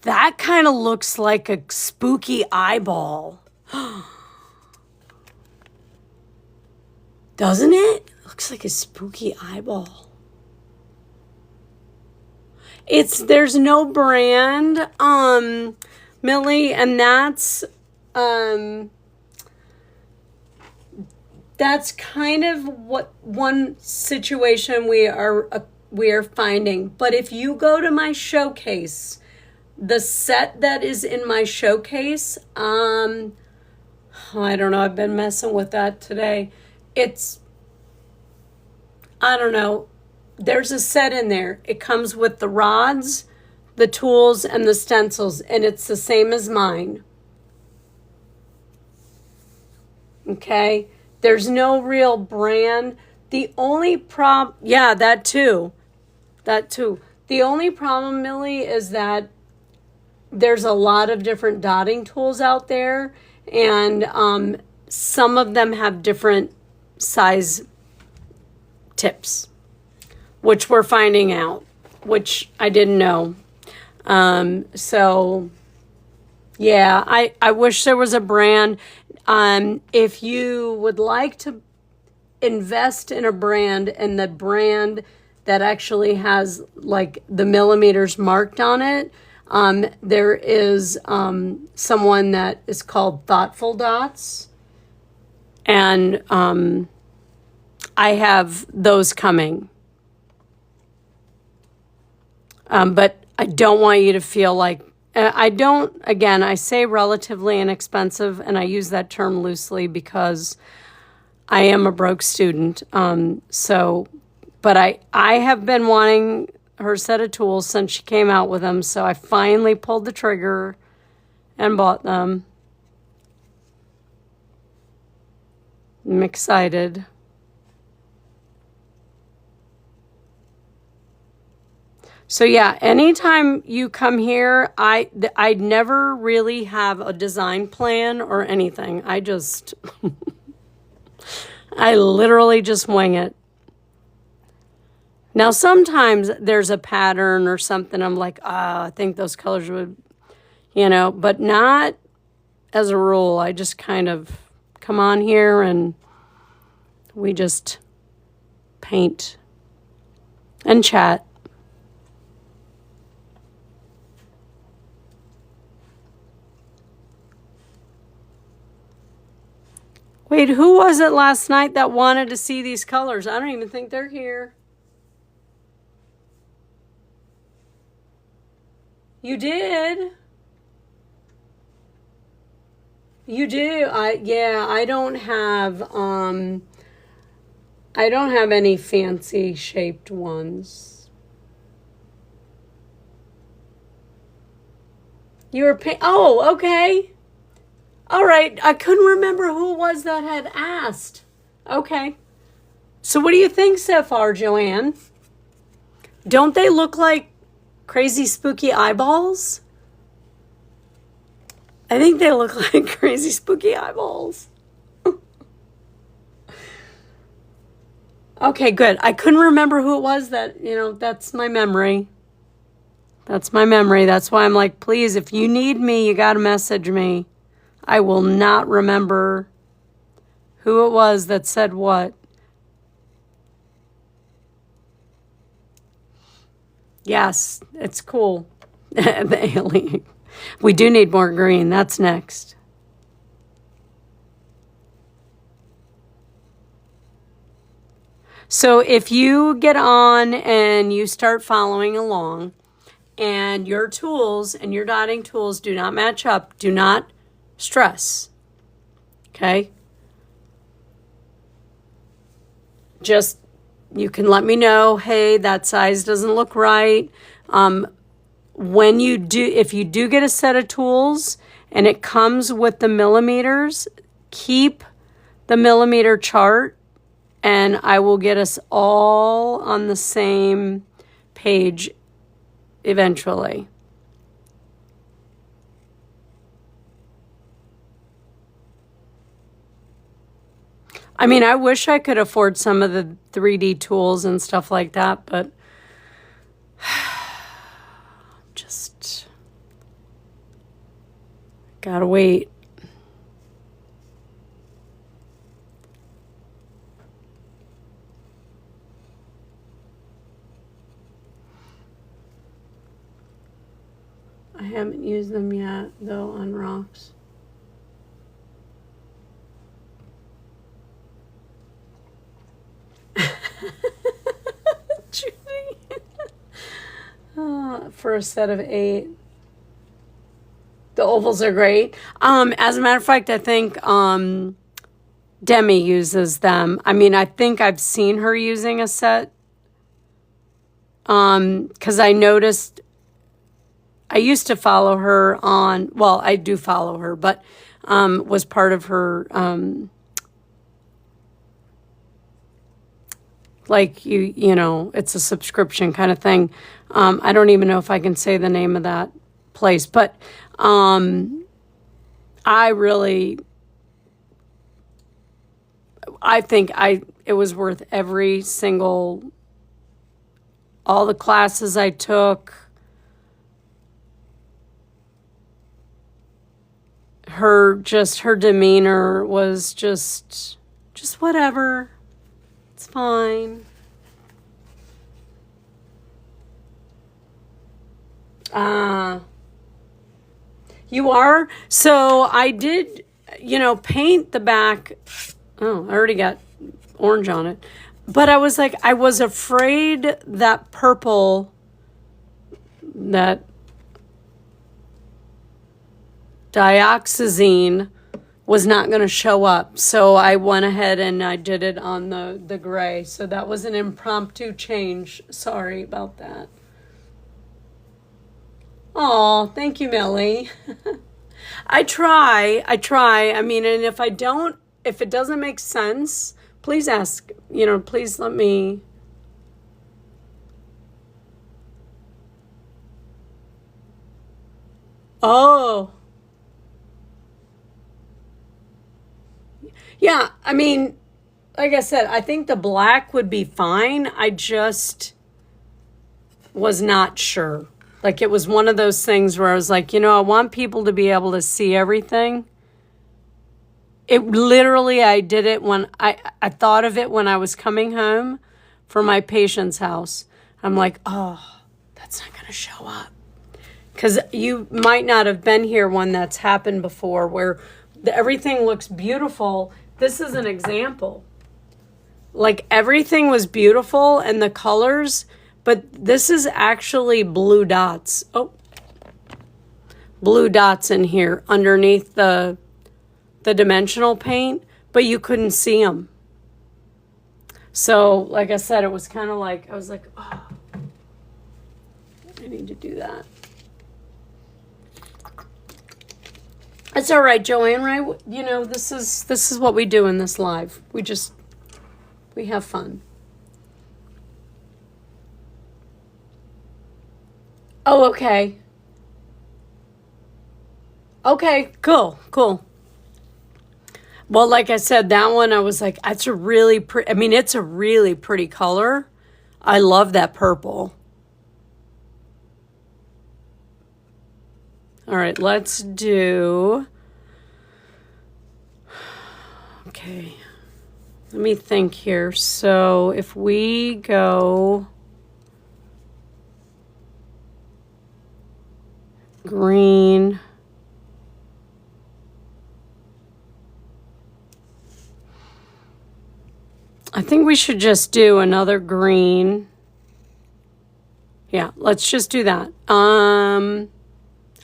That kind of looks like a spooky eyeball. Doesn't it? Looks like a spooky eyeball. There's no brand, Millie, and that's kind of what one situation we are finding. But if you go to my showcase, the set that is in my showcase, I don't know, I've been messing with that today. It's, I don't know, there's a set in there. It comes with the rods, the tools, and the stencils, and it's the same as mine. Okay? There's no real brand. The only yeah, that too. That too. The only problem, Millie, is that there's a lot of different dotting tools out there, and some of them have different size tips, which we're finding out, which I didn't know. So, yeah, I wish there was a brand. If you would like to invest in a brand, and the brand that actually has like the millimeters marked on it, there is someone that is called Thoughtful Dots, and I have those coming. But I don't want you to feel like, I say relatively inexpensive, and I use that term loosely because I am a broke student. But I have been wanting her set of tools since she came out with them, so I finally pulled the trigger and bought them. I'm excited. So yeah, anytime you come here, I never really have a design plan or anything. I literally just wing it. Now, sometimes there's a pattern or something. I'm like, I think those colors would, but not as a rule. I just kind of come on here and we just paint and chat. Wait, who was it last night that wanted to see these colors? I don't even think they're here. You did. You do. I don't have any fancy shaped ones. You were oh, okay. All right. I couldn't remember who it was that had asked. Okay. So what do you think so far, Joanne? Don't they look like crazy spooky eyeballs? I think they look like crazy spooky eyeballs. Okay, good. I couldn't remember who it was that, that's my memory. That's my memory. That's why I'm like, please, if you need me, you got to message me. I will not remember who it was that said what. Yes, it's cool. The alien. We do need more green. That's next. So if you get on and you start following along and your tools and your dotting tools do not match up, do not stress. Okay? Just, you can let me know, hey, that size doesn't look right. If you do get a set of tools and it comes with the millimeters, keep the millimeter chart and I will get us all on the same page eventually. I mean, I wish I could afford some of the 3D tools and stuff like that, but just gotta wait. I haven't used them yet, though, on rocks. Judy. For a set of 8. The ovals are great. As a matter of fact, I think Demi uses them. I mean, I think I've seen her using a set. Because I noticed, I used to follow her on, well, I do follow her, but was part of her, like you know, it's a subscription kind of thing. I don't even know if I can say the name of that place, but I think it was worth every single, all the classes I took, her demeanor was just whatever. It's fine. You are? So I did, paint the back. Oh, I already got orange on it. But I was like, I was afraid that purple, that dioxazine was not going to show up. So I went ahead and I did it on the gray. So that was an impromptu change. Sorry about that. Oh, thank you, Millie. I try. I mean, and if it doesn't make sense, please ask, please let me. Oh. Yeah, I mean, like I said, I think the black would be fine. I just was not sure. Like, it was one of those things where I was like, I want people to be able to see everything. It literally, I did it when I thought of it when I was coming home from my patient's house. I'm like, oh, that's not going to show up. Because you might not have been here when that's happened before, where everything looks beautiful. This is an example. Like, everything was beautiful and the colors, but this is actually blue dots. Oh, blue dots in here underneath the dimensional paint, but you couldn't see them. So, like I said, it was kind of like, I was like, oh, I need to do that. It's all right, Joanne, right? This is what we do in this live. We have fun. Oh, okay. Okay, cool. Well, like I said, that one, I was like, it's a really pretty, it's a really pretty color. I love that purple. All right, let's do, okay, let me think here. So if we go green, I think we should just do another green. Yeah, let's just do that.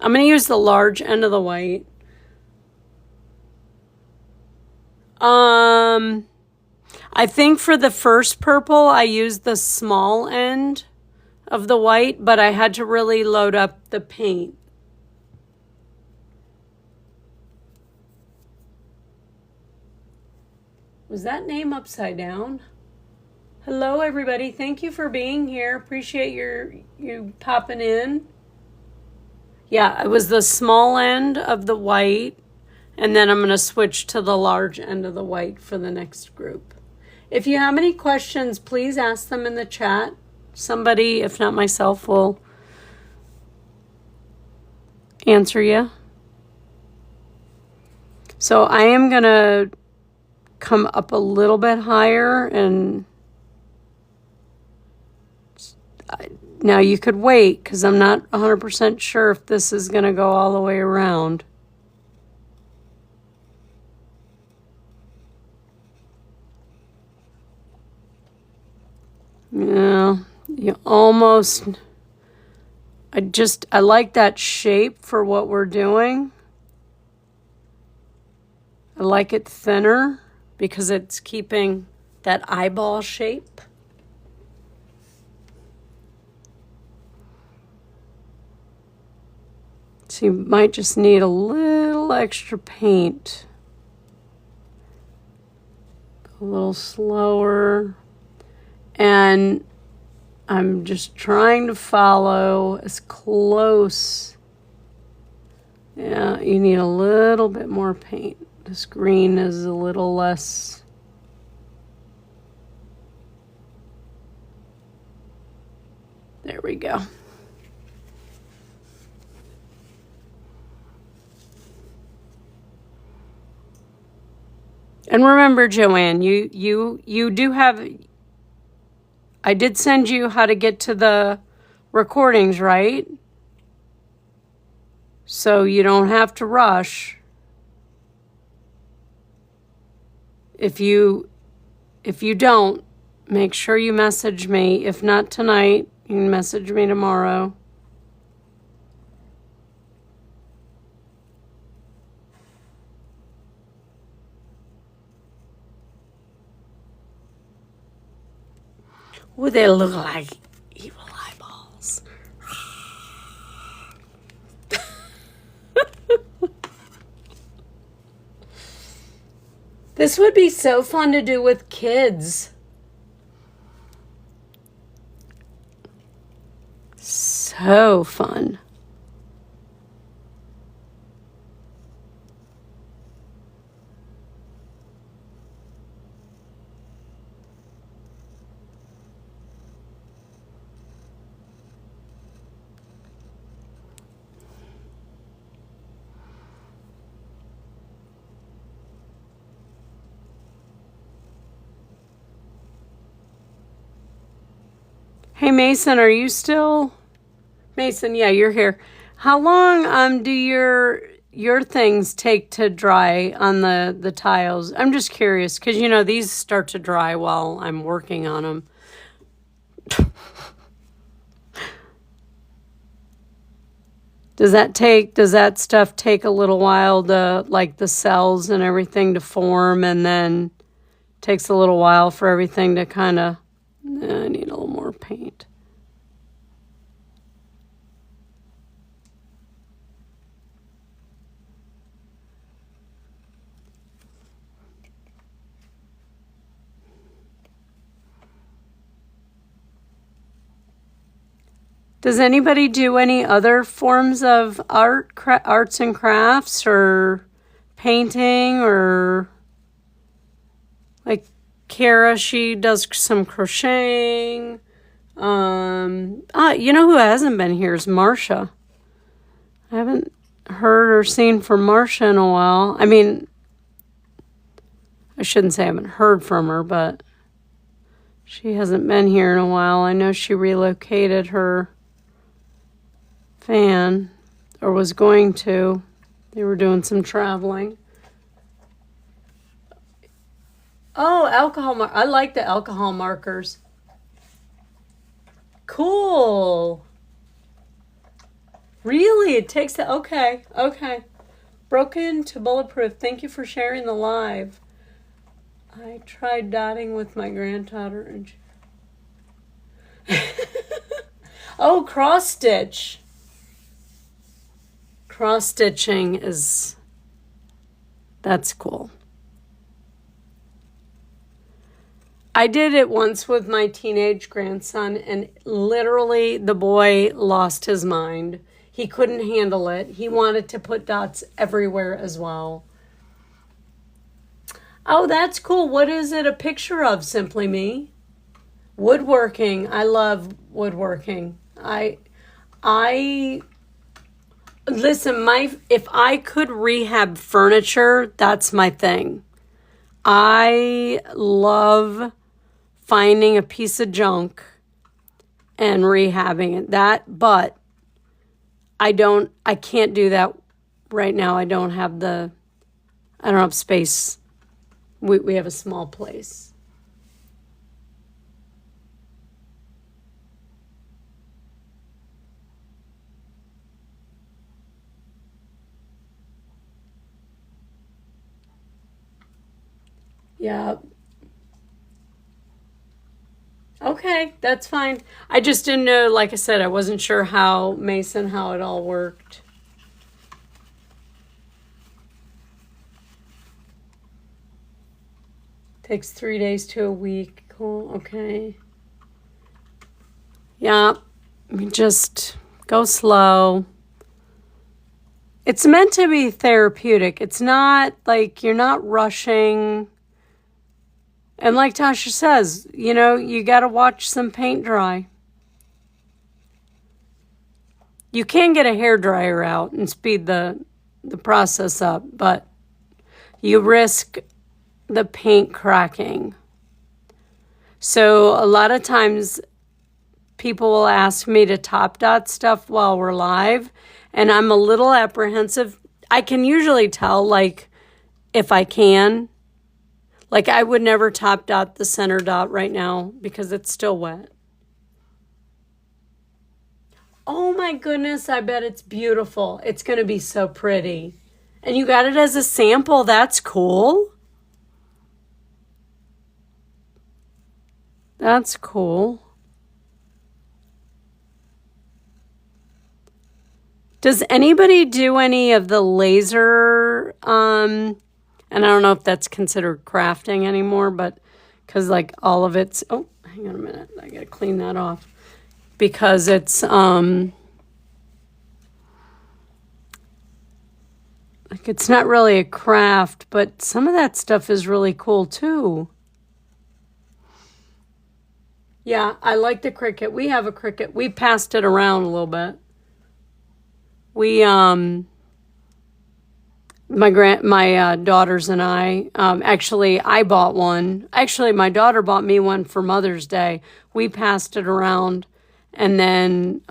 I'm going to use the large end of the white. I think for the first purple, I used the small end of the white, but I had to really load up the paint. Was that name upside down? Hello, everybody. Thank you for being here. Appreciate you popping in. Yeah, it was the small end of the white, and then I'm going to switch to the large end of the white for the next group. If you have any questions, please ask them in the chat. Somebody, if not myself, will answer you. So I am going to come up a little bit higher, and now you could wait because I'm not 100% sure if this is going to go all the way around. Yeah, you almost, I like that shape for what we're doing. I like it thinner because it's keeping that eyeball shape. So you might just need a little extra paint. A little slower. And I'm just trying to follow as close. Yeah, you need a little bit more paint. This green is a little less. There we go. And remember, Joanne, you do have, I did send you how to get to the recordings, right? So you don't have to rush. If you don't, make sure you message me. If not tonight, you can message me tomorrow. Ooh, they look like evil eyeballs. This would be so fun to do with kids. So fun. Hey, Mason, are you still? Mason, yeah, you're here. How long do your things take to dry on the tiles? I'm just curious because these start to dry while I'm working on them. Does that stuff take a little while to, like, the cells and everything to form, and then takes a little while for everything to kind of, I need a little more paint. Does anybody do any other forms of arts and crafts, or painting, or like Kara? She does some crocheting. Who hasn't been here is Marsha. I haven't heard or seen from Marsha in a while. I mean, I shouldn't say I haven't heard from her, but she hasn't been here in a while. I know she relocated her fan, or was going to. They were doing some traveling. Oh, alcohol I like the alcohol markers. Cool. Really? It takes it. Okay. Broken to bulletproof. Thank you for sharing the live. I tried dotting with my granddaughter and oh, cross stitch. Cross stitching that's cool. I did it once with my teenage grandson, and literally the boy lost his mind. He couldn't handle it. He wanted to put dots everywhere as well. Oh, that's cool. What is it a picture of, Simply Me? Woodworking. I love woodworking. I listen, my if I could rehab furniture, that's my thing. I love finding a piece of junk and rehabbing it. But I can't do that right now. I don't have space. We have a small place. Yeah. Okay, that's fine. I just didn't know, like I said, I wasn't sure how how it all worked. Takes 3 days to a week. Cool. Okay. Yeah. Just go slow. It's meant to be therapeutic. It's not like you're not rushing. And like Tasha says, you got to watch some paint dry. You can get a hair dryer out and speed the process up, but you risk the paint cracking. So a lot of times people will ask me to top dot stuff while we're live, and I'm a little apprehensive. I can usually tell, like, if I can. Like, I would never top dot the center dot right now because it's still wet. Oh my goodness, I bet it's beautiful. It's going to be so pretty. And you got it as a sample. That's cool. That's cool. Does anybody do any of the laser, and I don't know if that's considered crafting anymore, but because like all of it's, oh, hang on a minute. I got to clean that off because it's, like it's not really a craft, but some of that stuff is really cool too. Yeah, I like the Cricut. We have a Cricut. We passed it around a little bit. We, my daughters and I, actually, I bought one. Actually, my daughter bought me one for Mother's Day. We passed it around, and then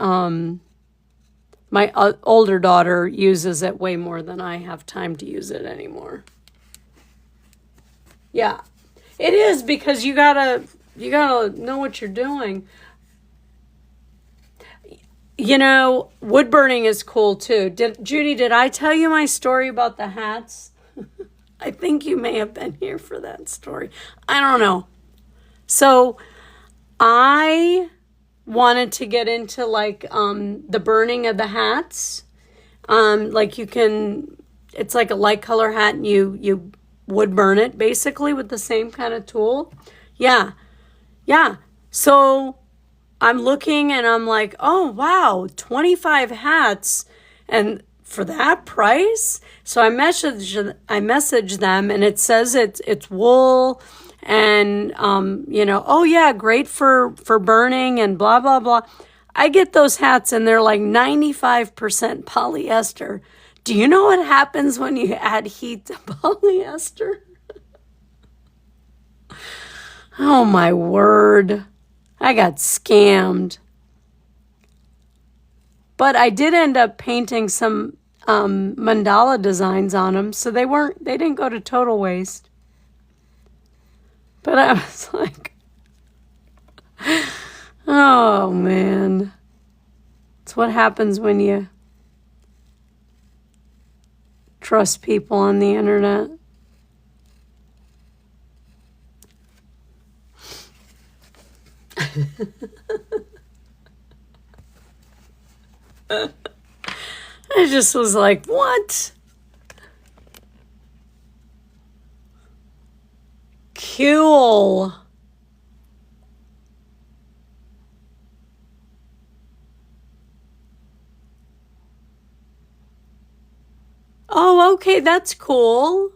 my older daughter uses it way more than I have time to use it anymore. Yeah, it is because you gotta know what you're doing. Wood burning is cool too. Judy, did I tell you my story about the hats? I think you may have been here for that story. I don't know. So I wanted to get into like the burning of the hats. Like it's like a light color hat and you would burn it basically with the same kind of tool. Yeah. Yeah. So I'm looking and I'm like, oh, wow, 25 hats and for that price? So I message them and it says it's wool and, oh yeah, great for burning and blah, blah, blah. I get those hats and they're like 95% polyester. Do you know what happens when you add heat to polyester? Oh my word. I got scammed. But I did end up painting some mandala designs on them, so they didn't go to total waste. But I was like, oh man. It's what happens when you trust people on the internet. I just was like, what? Cool. Okay, that's cool.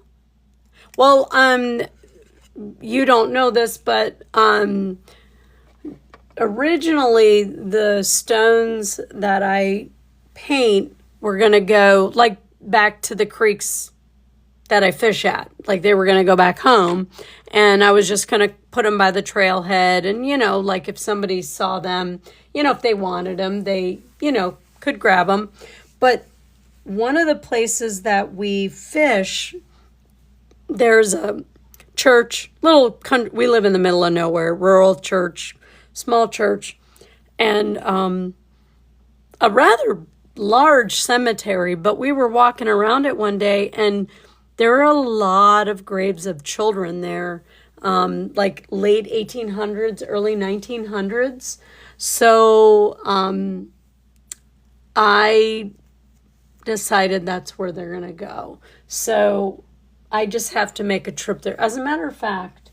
Well, you don't know this, but originally the stones that I paint were going to go like back to the creeks that I fish at. Like they were going to go back home, and I was just going to put them by the trailhead, and like if somebody saw them, if they wanted them, they could grab them. But one of the places that we fish, there's a church, little country, we live in the middle of nowhere, rural church, small church, and a rather large cemetery. But we were walking around it one day, and there are a lot of graves of children there, like late 1800s, early 1900s. So I decided that's where they're going to go. So I just have to make a trip there. As a matter of fact,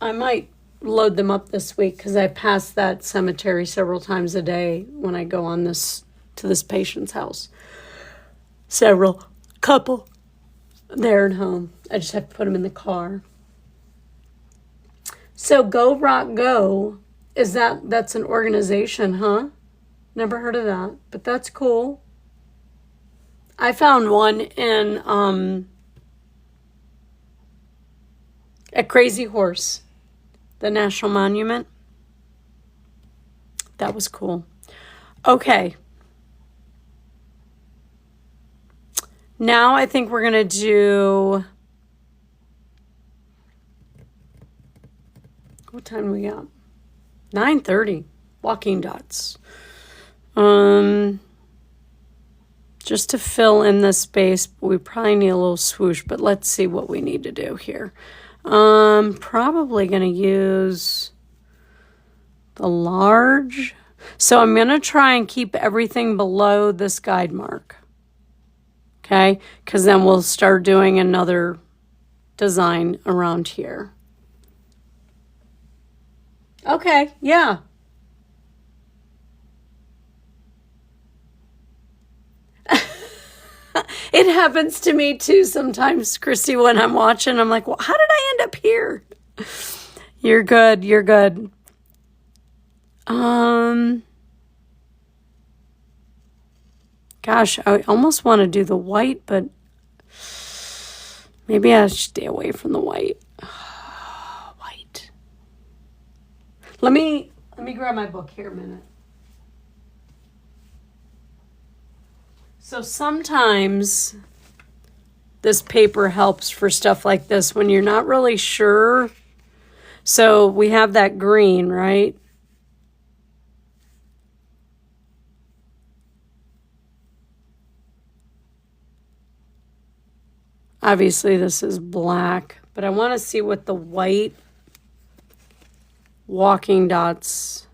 I might load them up this week because I pass that cemetery several times a day when I go on to this patient's house. Couple there and home. I just have to put them in the car. So Go Rock Go, that's an organization, huh? Never heard of that, but that's cool. I found one in at Crazy Horse, the National Monument. That was cool. Okay. Now I think we're going to do, what time do we got? 9:30. Walking dots. Just to fill in the space, we probably need a little swoosh, but let's see what we need to do here. Probably going to use the large. So I'm going to try and keep everything below this guide mark. Okay, because then we'll start doing another design around here. Okay, yeah. It happens to me too sometimes, Christy, when I'm watching. I'm like, well, how did I end up here? You're good. You're good. Gosh, I almost want to do the white, but maybe I should stay away from the white. White. Let me grab my book here a minute. So sometimes this paper helps for stuff like this when you're not really sure. So we have that green, right? Obviously this is black, but I want to see what the white walking dots.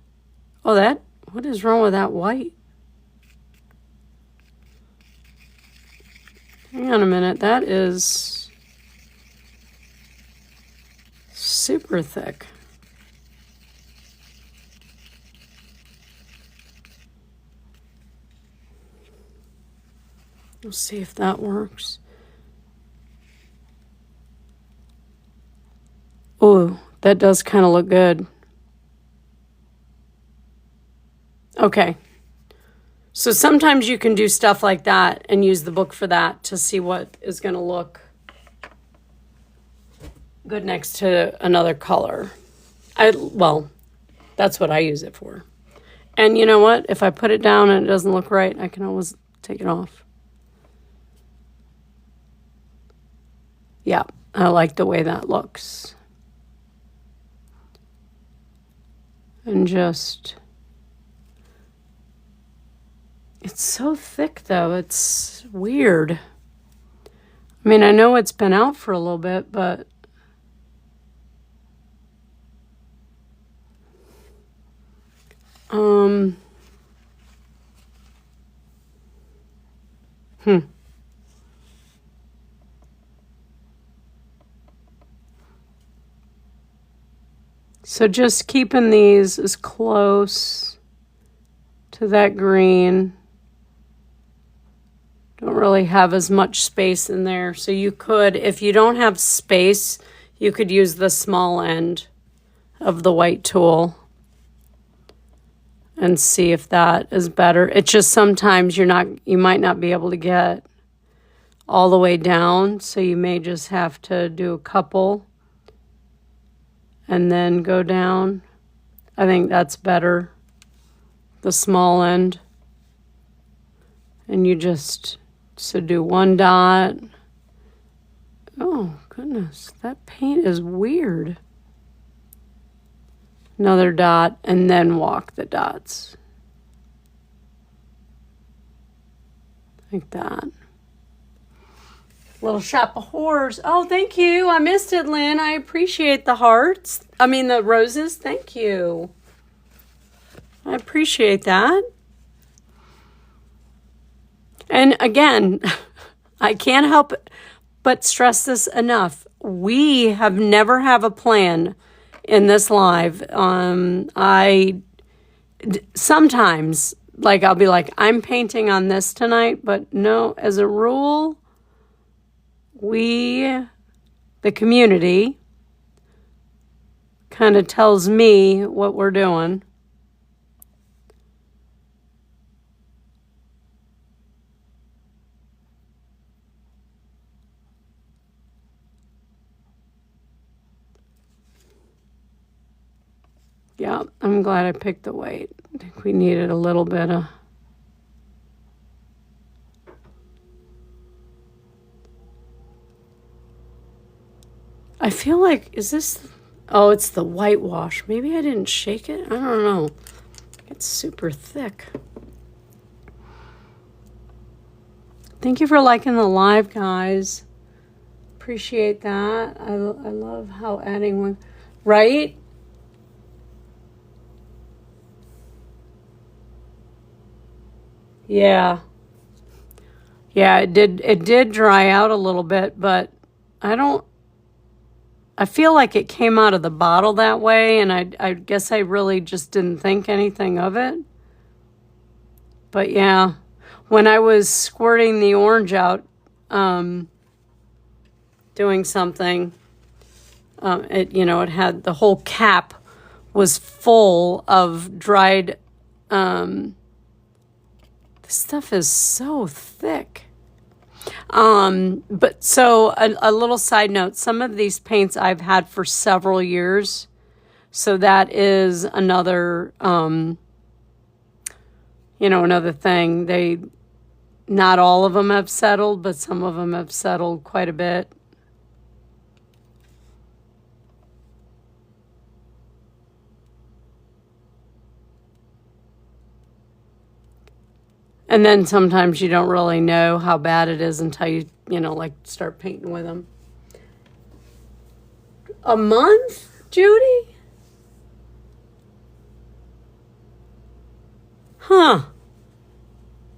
Oh, what is wrong with that white? Hang on a minute, that is super thick. We'll see if that works. Oh, that does kind of look good. Okay. So sometimes you can do stuff like that and use the book for that to see what is going to look good next to another color. Well, that's what I use it for. And you know what? If I put it down and it doesn't look right, I can always take it off. Yeah, I like the way that looks. And just... It's so thick, though. It's weird. I mean, I know it's been out for a little bit, but... So just keeping these as close to that green. don't really have as much space in there. So you could, if you don't have space, you could use the small end of the white tool and see if that is better. It's just sometimes you might not be able to get all the way down, so you may just have to do a couple and then go down. I think that's better, the small end. And you just, so do one dot. Oh, goodness, that paint is weird. Another dot, and then walk the dots. Like that. Little Shop of Horrors. Oh, thank you. I missed it, Lynn. I appreciate the hearts. I mean, the roses. Thank you. I appreciate that. And again, I can't help but stress this enough. We have never have a plan in this live. Sometimes, like, I'll be like, I'm painting on this tonight, but no, as a rule, the community, kind of tells me what we're doing. Yeah, I'm glad I picked the white. I think we needed a little bit of... I feel like, is this... Oh, it's the whitewash. Maybe I didn't shake it? I don't know. It's super thick. Thank you for liking the live, guys. Appreciate that. I love how adding one... Right? Yeah. Yeah, it did dry out a little bit, but I feel like it came out of the bottle that way, and I guess I really just didn't think anything of it. But yeah, when I was squirting the orange out, doing something, it had the whole cap was full of dried, this stuff is so thick. But so a little side note, some of these paints I've had for several years. So that is another, another thing. Not all of them have settled, but some of them have settled quite a bit. And then sometimes you don't really know how bad it is until you, start painting with them. A month, Judy? Huh.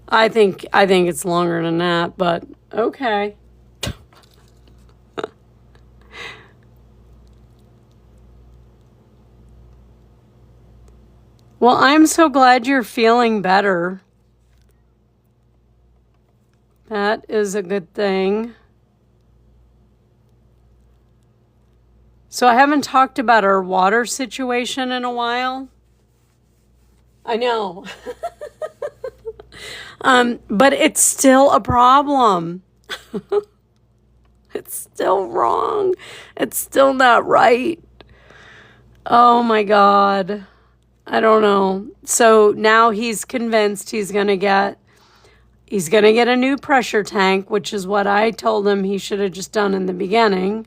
I think it's longer than that, but okay. Well, I'm so glad you're feeling better. That is a good thing. So I haven't talked about our water situation in a while. I know. But it's still a problem. It's still wrong. It's still not right. Oh my God. I don't know. So now he's convinced he's going to get a new pressure tank, which is what I told him he should have just done in the beginning.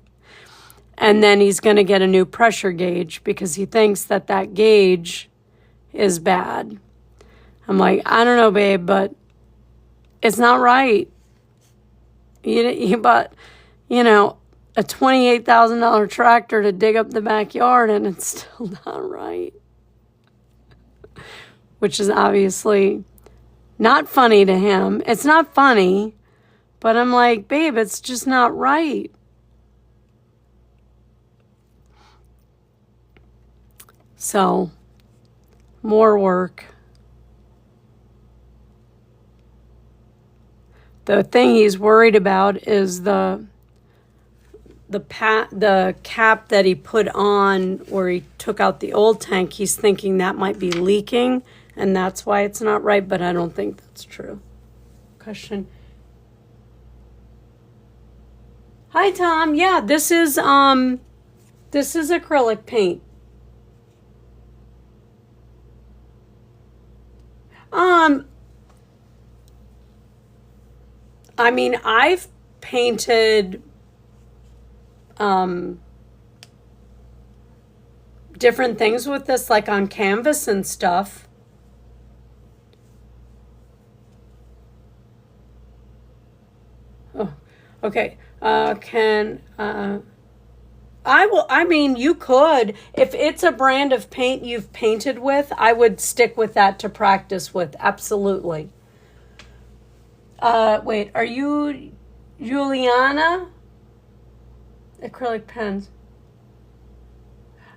And then he's going to get a new pressure gauge because he thinks that gauge is bad. I'm like, I don't know, babe, but it's not right. You bought, a $28,000 tractor to dig up the backyard, and it's still not right. Which is obviously not funny to him. It's not funny, but I'm like, babe, it's just not right. So, more work. The thing he's worried about is the cap that he put on where he took out the old tank. He's thinking that might be leaking, and that's why it's not right, but I don't think that's true. Question. Hi, Tom. Yeah, this is acrylic paint. I mean, I've painted different things with this, like on canvas and stuff. Oh, okay. I mean, you could, if it's a brand of paint you've painted with, I would stick with that to practice with. Absolutely. Wait, are you Juliana? Acrylic pens.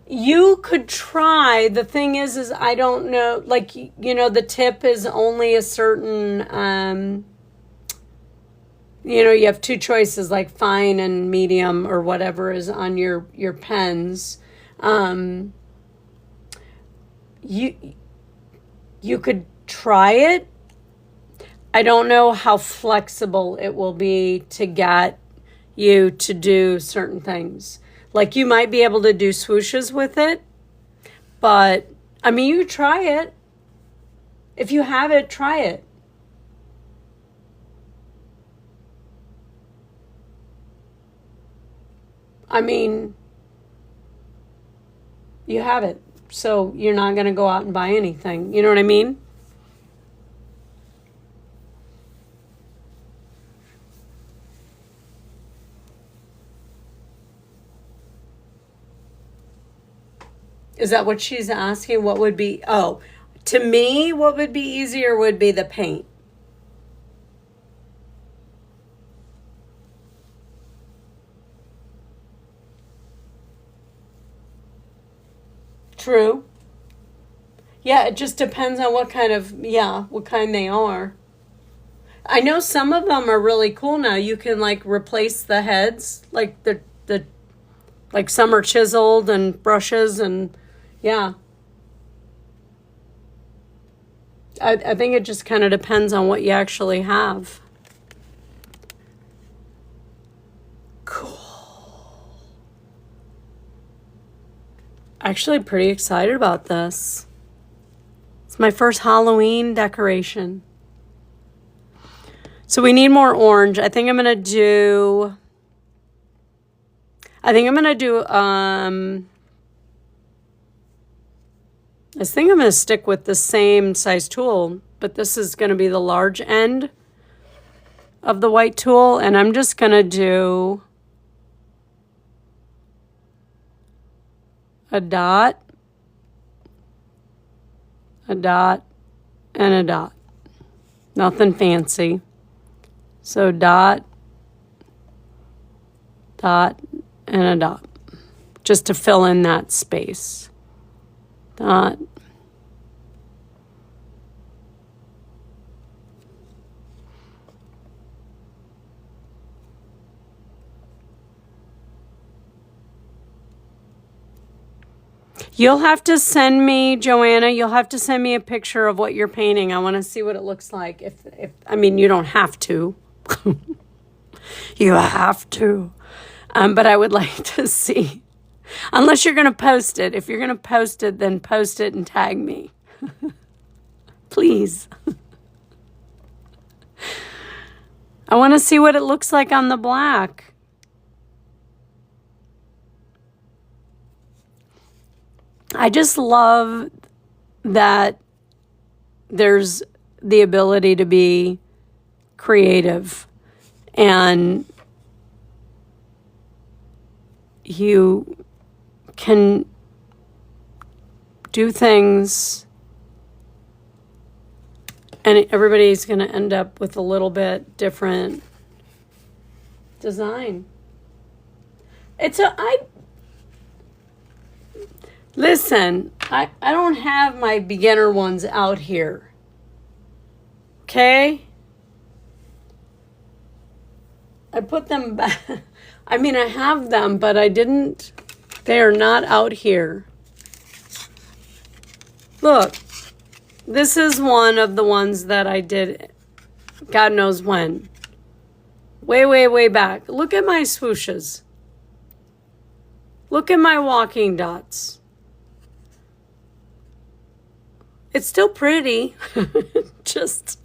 You could try. The thing is I don't know, like, the tip is only a certain, you have two choices, like fine and medium or whatever is on your pens. You could try it. I don't know how flexible it will be to get you to do certain things. Like, you might be able to do swooshes with it, but I mean, you try it. If you have it, try it. I mean, you have it, so you're not going to go out and buy anything. You know what I mean? Is that what she's asking? What would be, to me, what would be easier would be the paint. True. Yeah, it just depends on what kind they are. I know some of them are really cool now. You can like replace the heads, like like some are chiseled and brushes and yeah. I think it just kind of depends on what you actually have. Cool. Actually pretty excited about this. It's my first Halloween decoration. So we need more orange. I think I'm going to do I think I'm going to stick with the same size tool, but this is going to be the large end of the white tool, and I'm just going to do a dot, and a dot. Nothing fancy. So dot, and a dot, just to fill in that space. Dot. You'll have to send me, Joanna, you'll have to send me a picture of what you're painting. I want to see what it looks like. I mean, you don't have to. You have to. But I would like to see. Unless you're going to post it. If you're going to post it, then post it and tag me. Please. I want to see what it looks like on the black. I just love that there's the ability to be creative, and you can do things, and everybody's going to end up with a little bit different design. Listen, I don't have my beginner ones out here. Okay? I put them back. I mean, I have them, but I didn't. They are not out here. Look, this is one of the ones that I did, God knows when. Way, way, way back. Look at my swooshes. Look at my walking dots. It's still pretty. Just,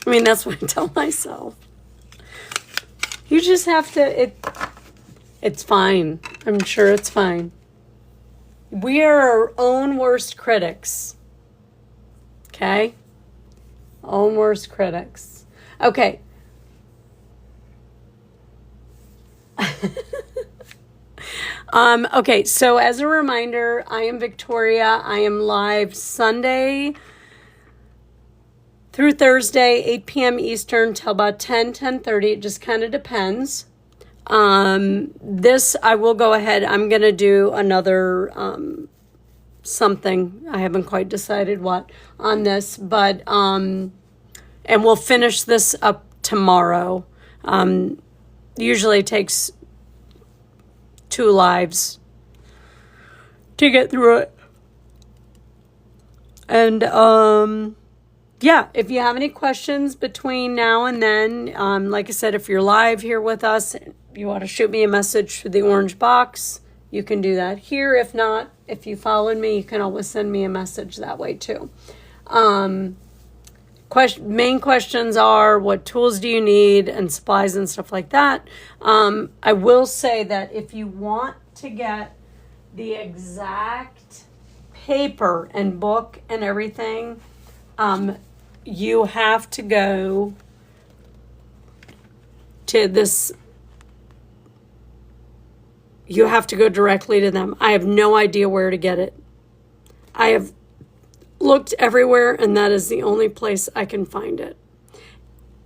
I mean, that's what I tell myself. You just have to, it's fine. I'm sure it's fine. We are our own worst critics. Okay? Own worst critics. Okay. Okay, so as a reminder, I am Victoria. I am live Sunday through Thursday, 8 p.m. Eastern till about 10:30. It just kind of depends. This, I will go ahead. I'm going to do another something. I haven't quite decided what on this, but, and we'll finish this up tomorrow. Usually takes 2 lives to get through it. And, yeah, if you have any questions between now and then, like I said, if you're live here with us, you want to shoot me a message through the orange box, you can do that here. If not, if you followed me, you can always send me a message that way too. Main questions are, what tools do you need and supplies and stuff like that. I will say that if you want to get the exact paper and book and everything, you have to go to this. You have to go directly to them. I have no idea where to get it. I have looked everywhere, and that is the only place I can find it.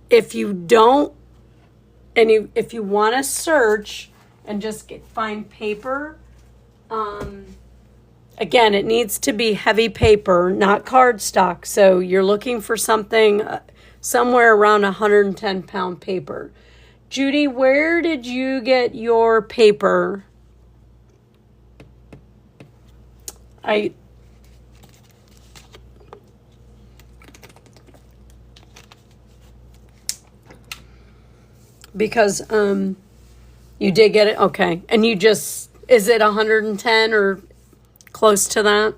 If you don't, and if you want to search and just find paper, again, it needs to be heavy paper, not cardstock. So you're looking for something somewhere around 110-pound paper. Judy, where did you get your paper? Because you did get it, okay, and you just, is it 110 or close to that?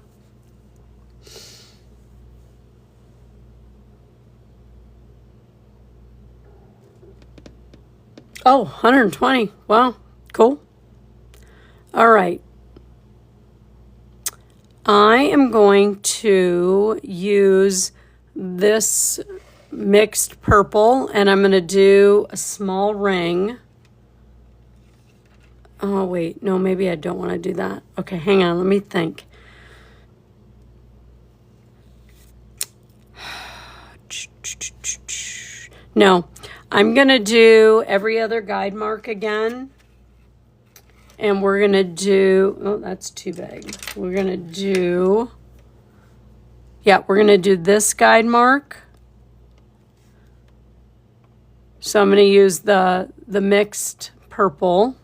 Oh, 120. Wow, cool. All right. I am going to use this mixed purple, and I'm going to do a small ring. Oh, wait. No, maybe I don't want to do that. Okay, hang on. Let me think. No, I'm going to do every other guide mark again. And we're going to do, oh, that's too big. We're going to do, yeah, we're going to do this guide mark. So I'm going to use the mixed purple.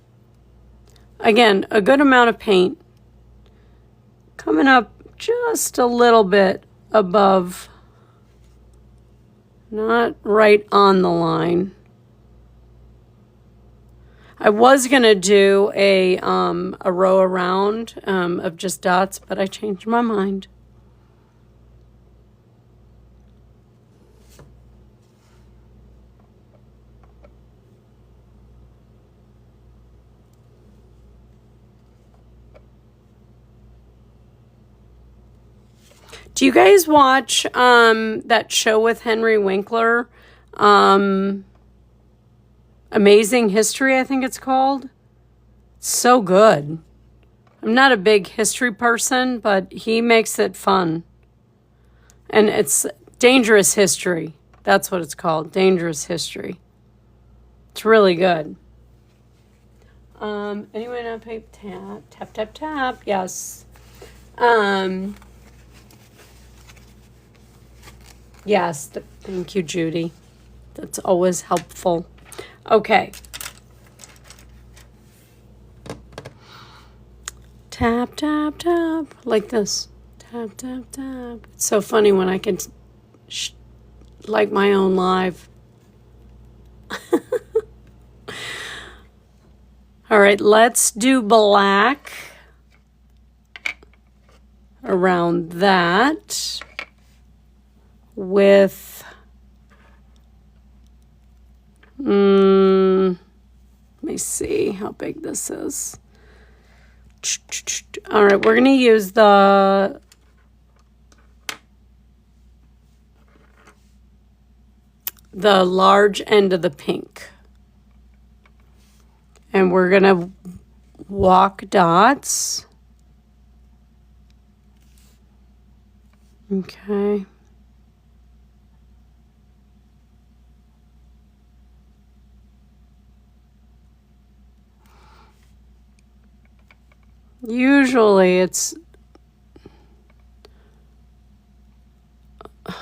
Again, a good amount of paint. Coming up just a little bit above, not right on the line. I was going to do a row around of just dots, but I changed my mind. Do you guys watch that show with Henry Winkler? Amazing History, I think it's called. It's so good. I'm not a big history person, but he makes it fun. And it's Dangerous History. That's what it's called, Dangerous History. It's really good. Anyone on paper? Tap, tap, tap, tap. Yes. Yes. Thank you, Judy. That's always helpful. Okay, Tap, tap, tap. Like this. Tap, tap, tap. It's so funny when I can like my own live. All right, let's do black around that with, let me see how big this is. All right, we're going to use the large end of the pink. And we're going to walk dots. Okay. Usually it's I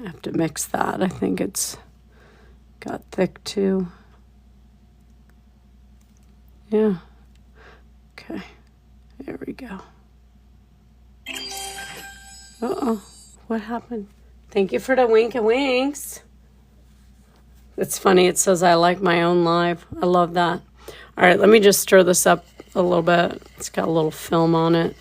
have to mix that. I think it's got thick too. Yeah. Okay. There we go. Uh-oh. What happened? Thank you for the wink and winks. It's funny. It says I like my own live. I love that. All right. Let me just stir this up a little bit. It's got a little film on it.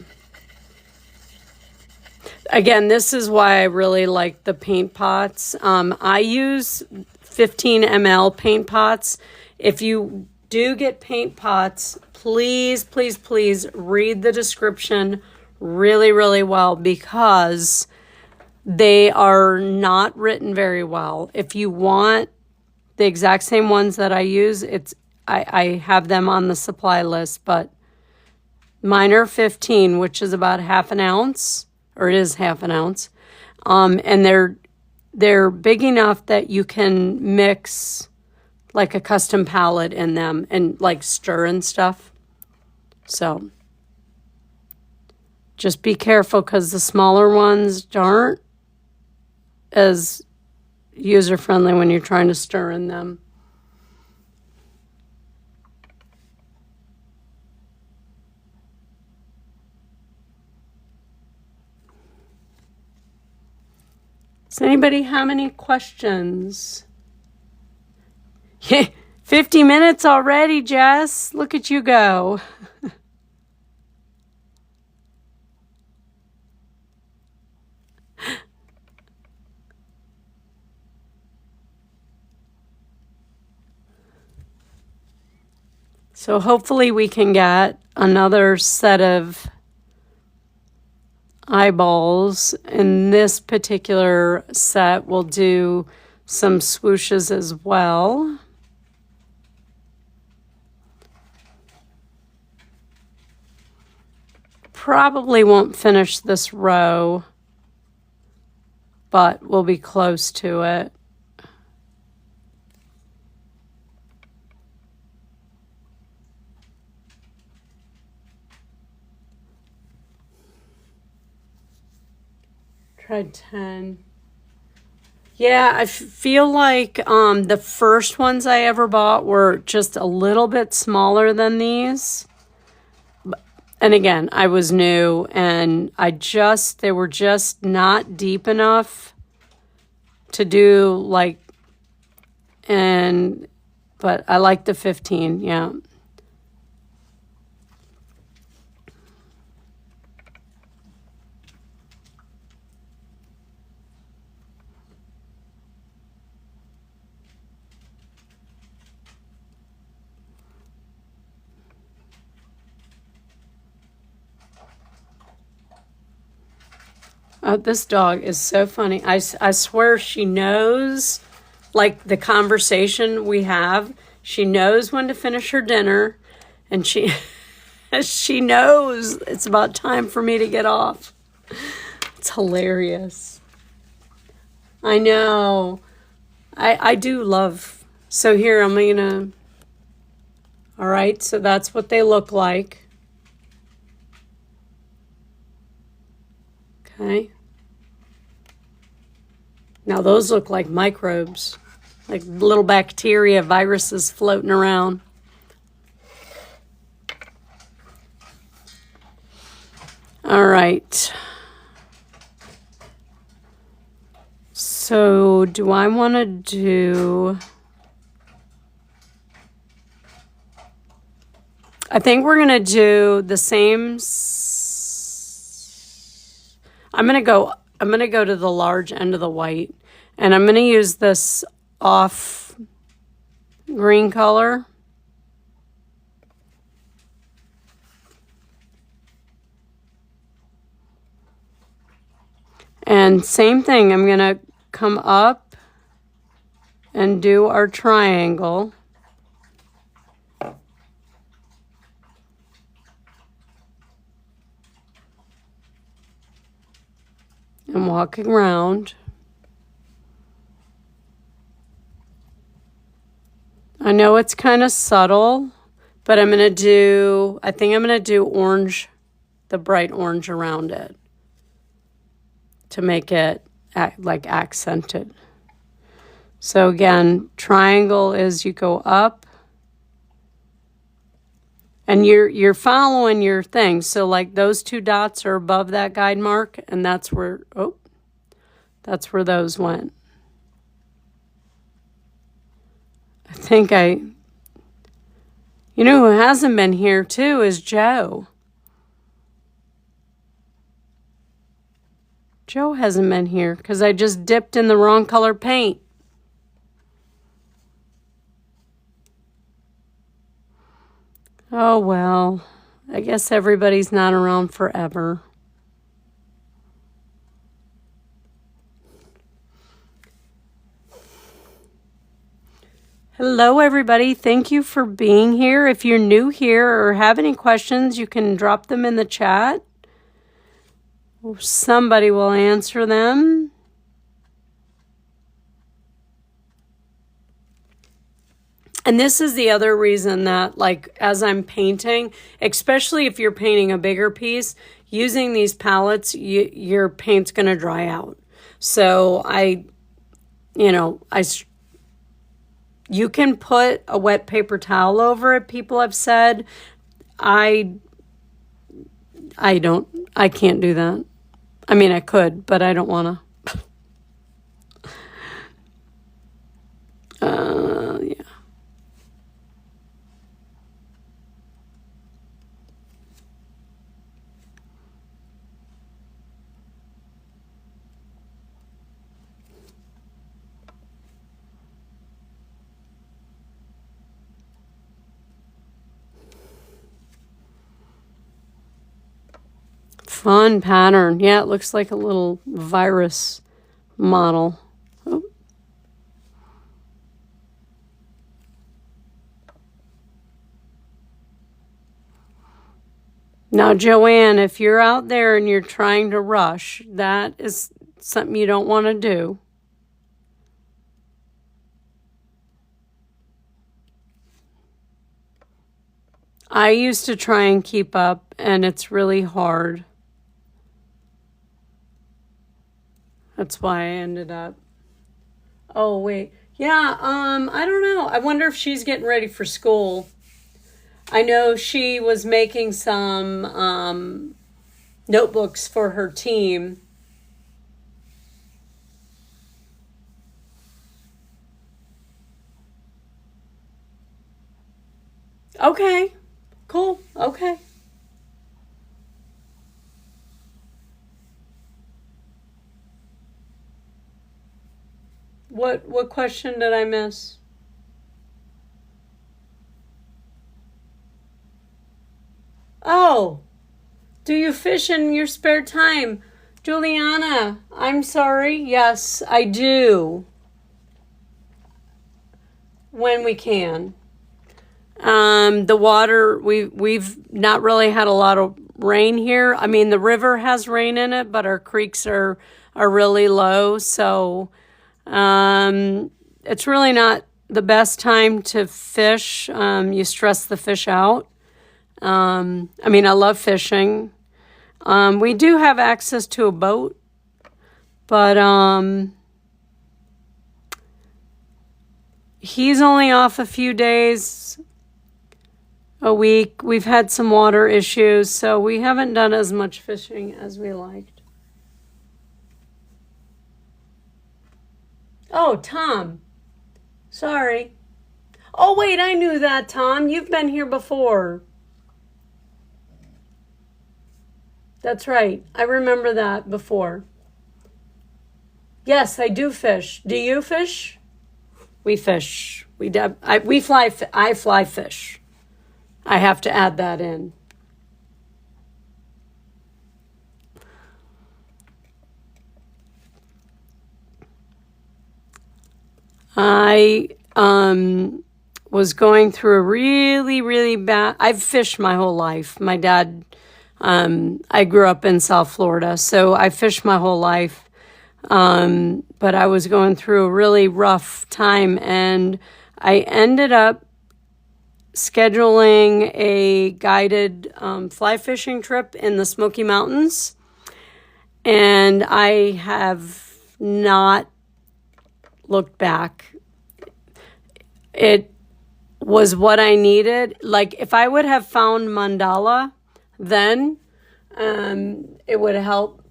Again, this is why I really like the paint pots. I use 15 ml paint pots. If you do get paint pots, please, please, please read the description really, really well, because they are not written very well. If you want the exact same ones that I use, I have them on the supply list, but mine are 15, which is about half an ounce, or it is half an ounce. And they're big enough that you can mix like a custom palette in them and like stir and stuff. So just be careful, because the smaller ones aren't as user-friendly when you're trying to stir in them. Does anybody have any questions? 50 minutes already, Jess. Look at you go. So hopefully we can get another set of eyeballs. In this particular set, we'll do some swooshes as well. Probably won't finish this row, but we'll be close to it. Tried 10. Yeah, I feel like the first ones I ever bought were just a little bit smaller than these. And again, I was new, and they were just not deep enough to do like, but I like the 15, yeah. Oh, this dog is so funny. I swear she knows, like, the conversation we have. She knows when to finish her dinner, and she knows it's about time for me to get off. It's hilarious. I know. I do love. So here, I'm going to. All right, so that's what they look like. Okay. Now those look like microbes, like little bacteria, viruses floating around. All right. So do I want to do... I think we're going to do the same... I'm going to go to the large end of the white, and I'm going to use this off green color. And same thing, I'm going to come up and do our triangle. And walking around. I know it's kind of subtle, but I think I'm going to do orange, the bright orange around it to make it like accented. So again, triangle is you go up and you're following your thing. So like those two dots are above that guide mark, and that's where those went. You know who hasn't been here too is Joe. Joe hasn't been here because I just dipped in the wrong color paint. Oh well, I guess everybody's not around forever. Hello, everybody. Thank you for being here. If you're new here or have any questions, you can drop them in the chat. Somebody will answer them. And this is the other reason that, like, as I'm painting, especially if you're painting a bigger piece, using these palettes, your paint's going to dry out. So you can put a wet paper towel over it, people have said. I can't do that. I mean, I could, but I don't want to. Yeah. Fun pattern. Yeah, it looks like a little virus model. Oh. Now, Joanne, if you're out there and you're trying to rush, that is something you don't want to do. I used to try and keep up, and it's really hard. That's why I ended up. Oh, wait. Yeah, I don't know. I wonder if she's getting ready for school. I know she was making some notebooks for her team. Okay, cool. Okay. What question did I miss? Oh, do you fish in your spare time? Juliana, I'm sorry. Yes, I do. When we can. The water, we've not really had a lot of rain here. I mean, the river has rain in it, but our creeks are really low, so it's really not the best time to fish. You stress the fish out. I mean, I love fishing. We do have access to a boat, but he's only off a few days. a week. We've had some water issues, so we haven't done as much fishing as we liked. Oh, Tom. Sorry. Oh, wait, I knew that, Tom. You've been here before. That's right. I remember that before. Yes, I do fish. Do you fish? We fish. I fly fish. I have to add that in. I was going through a really, really bad. I've fished my whole life. My dad, I grew up in South Florida, so I fished my whole life. But I was going through a really rough time, and I ended up scheduling a guided fly fishing trip in the Smoky Mountains, and I have not looked back. It was what I needed. Like, if I would have found mandala then, it would help.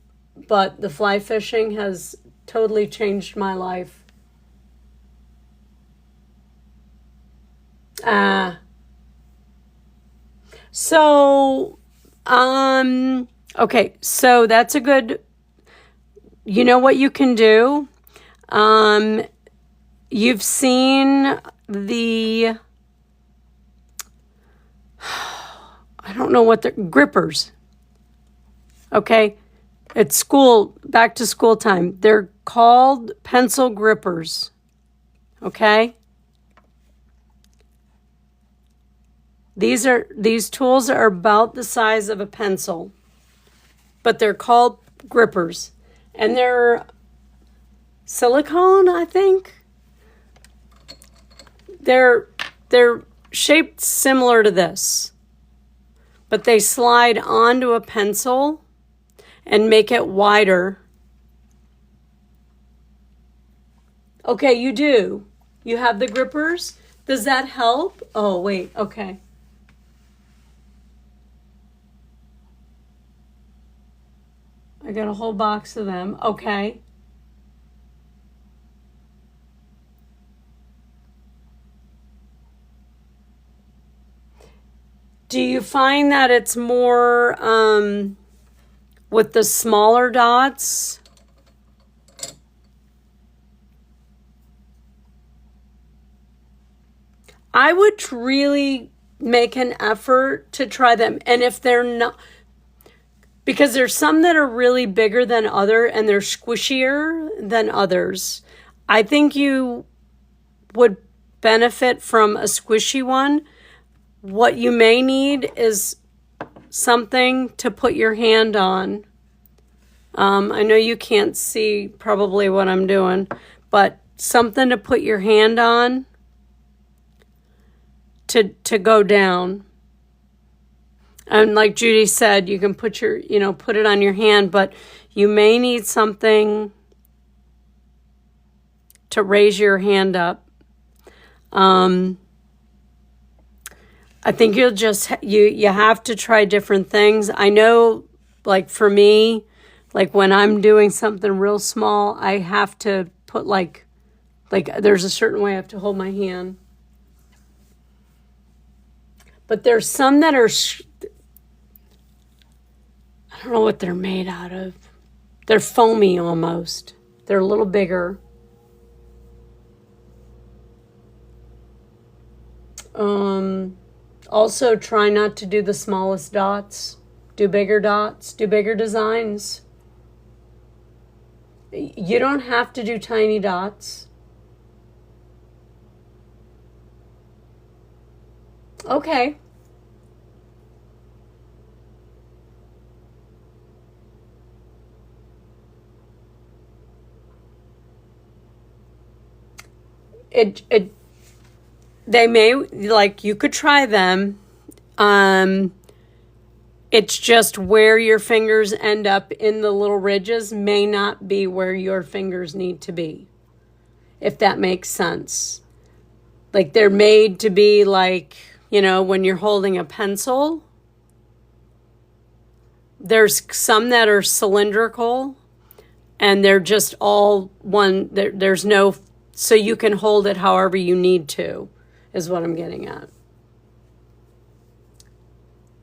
But the fly fishing has totally changed my life. So, okay, so that's a good, you know what you can do? You've seen the, I don't know what they're, grippers. Okay. It's school, back to school time. They're called pencil grippers. Okay. These tools are about the size of a pencil, but they're called grippers, and they're silicone, I think. They're shaped similar to this, but they slide onto a pencil and make it wider. Okay, you do. You have the grippers. Does that help? Oh, wait. Okay. I got a whole box of them. Okay. Do you find that it's more with the smaller dots? I would really make an effort to try them. And if they're not, because there's some that are really bigger than other and they're squishier than others. I think you would benefit from a squishy one. What you may need is something to put your hand on. I know you can't see probably what I'm doing, but something to put your hand on to go down. And like Judy said, you can put put it on your hand, but you may need something to raise your hand up. I think you'll just, you have to try different things. I know, like for me, like when I'm doing something real small, I have to put like there's a certain way I have to hold my hand. But there's some that are, I don't know what they're made out of. They're foamy almost. They're a little bigger. Also, try not to do the smallest dots. Do bigger dots. Do bigger designs. You don't have to do tiny dots. Okay. They may, like, you could try them. It's just where your fingers end up in the little ridges may not be where your fingers need to be, if that makes sense. Like, they're made to be like, you know, when you're holding a pencil. There's some that are cylindrical and they're just all one. There's no, so you can hold it however you need to, is what I'm getting at.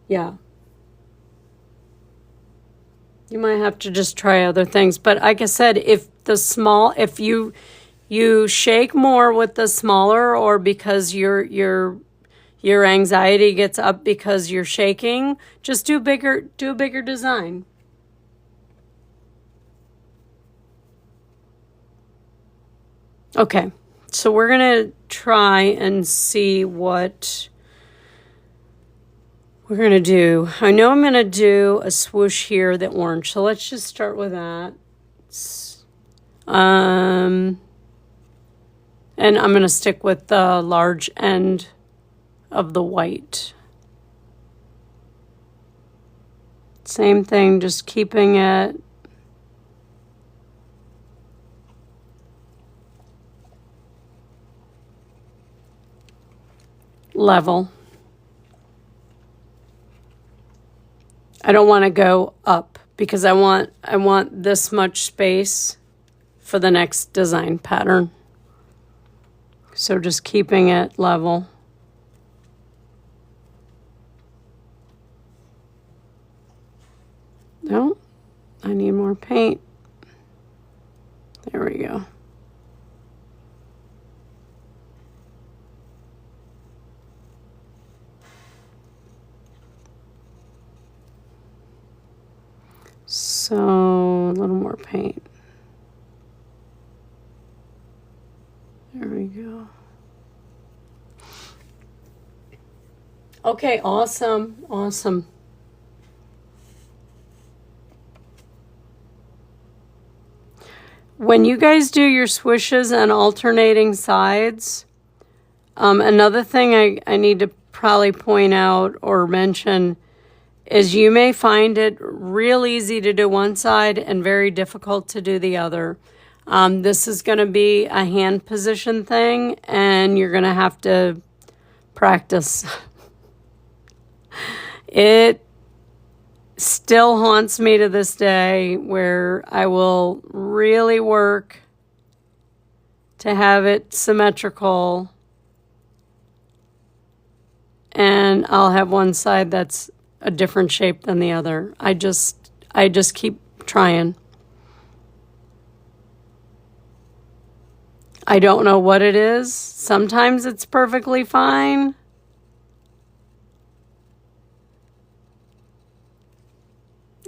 Yeah. You might have to just try other things. But like I said, if you shake more with the smaller, or because your anxiety gets up because you're shaking, just do a bigger design. Okay, so we're gonna try and see what we're going to do. I know I'm going to do a swoosh here, the orange. So let's just start with that. And I'm going to stick with the large end of the white. Same thing, just keeping it level. I don't want to go up because I want this much space for the next design pattern. So just keeping it level. No, I need more paint. There we go. So a little more paint. There we go. Okay, awesome, awesome. When you guys do your swishes and alternating sides, another thing I need to probably point out or mention is you may find it real easy to do one side and very difficult to do the other. This is going to be a hand position thing, and you're going to have to practice. It still haunts me to this day, where I will really work to have it symmetrical, and I'll have one side that's a different shape than the other. I just keep trying. I don't know what it is. Sometimes it's perfectly fine.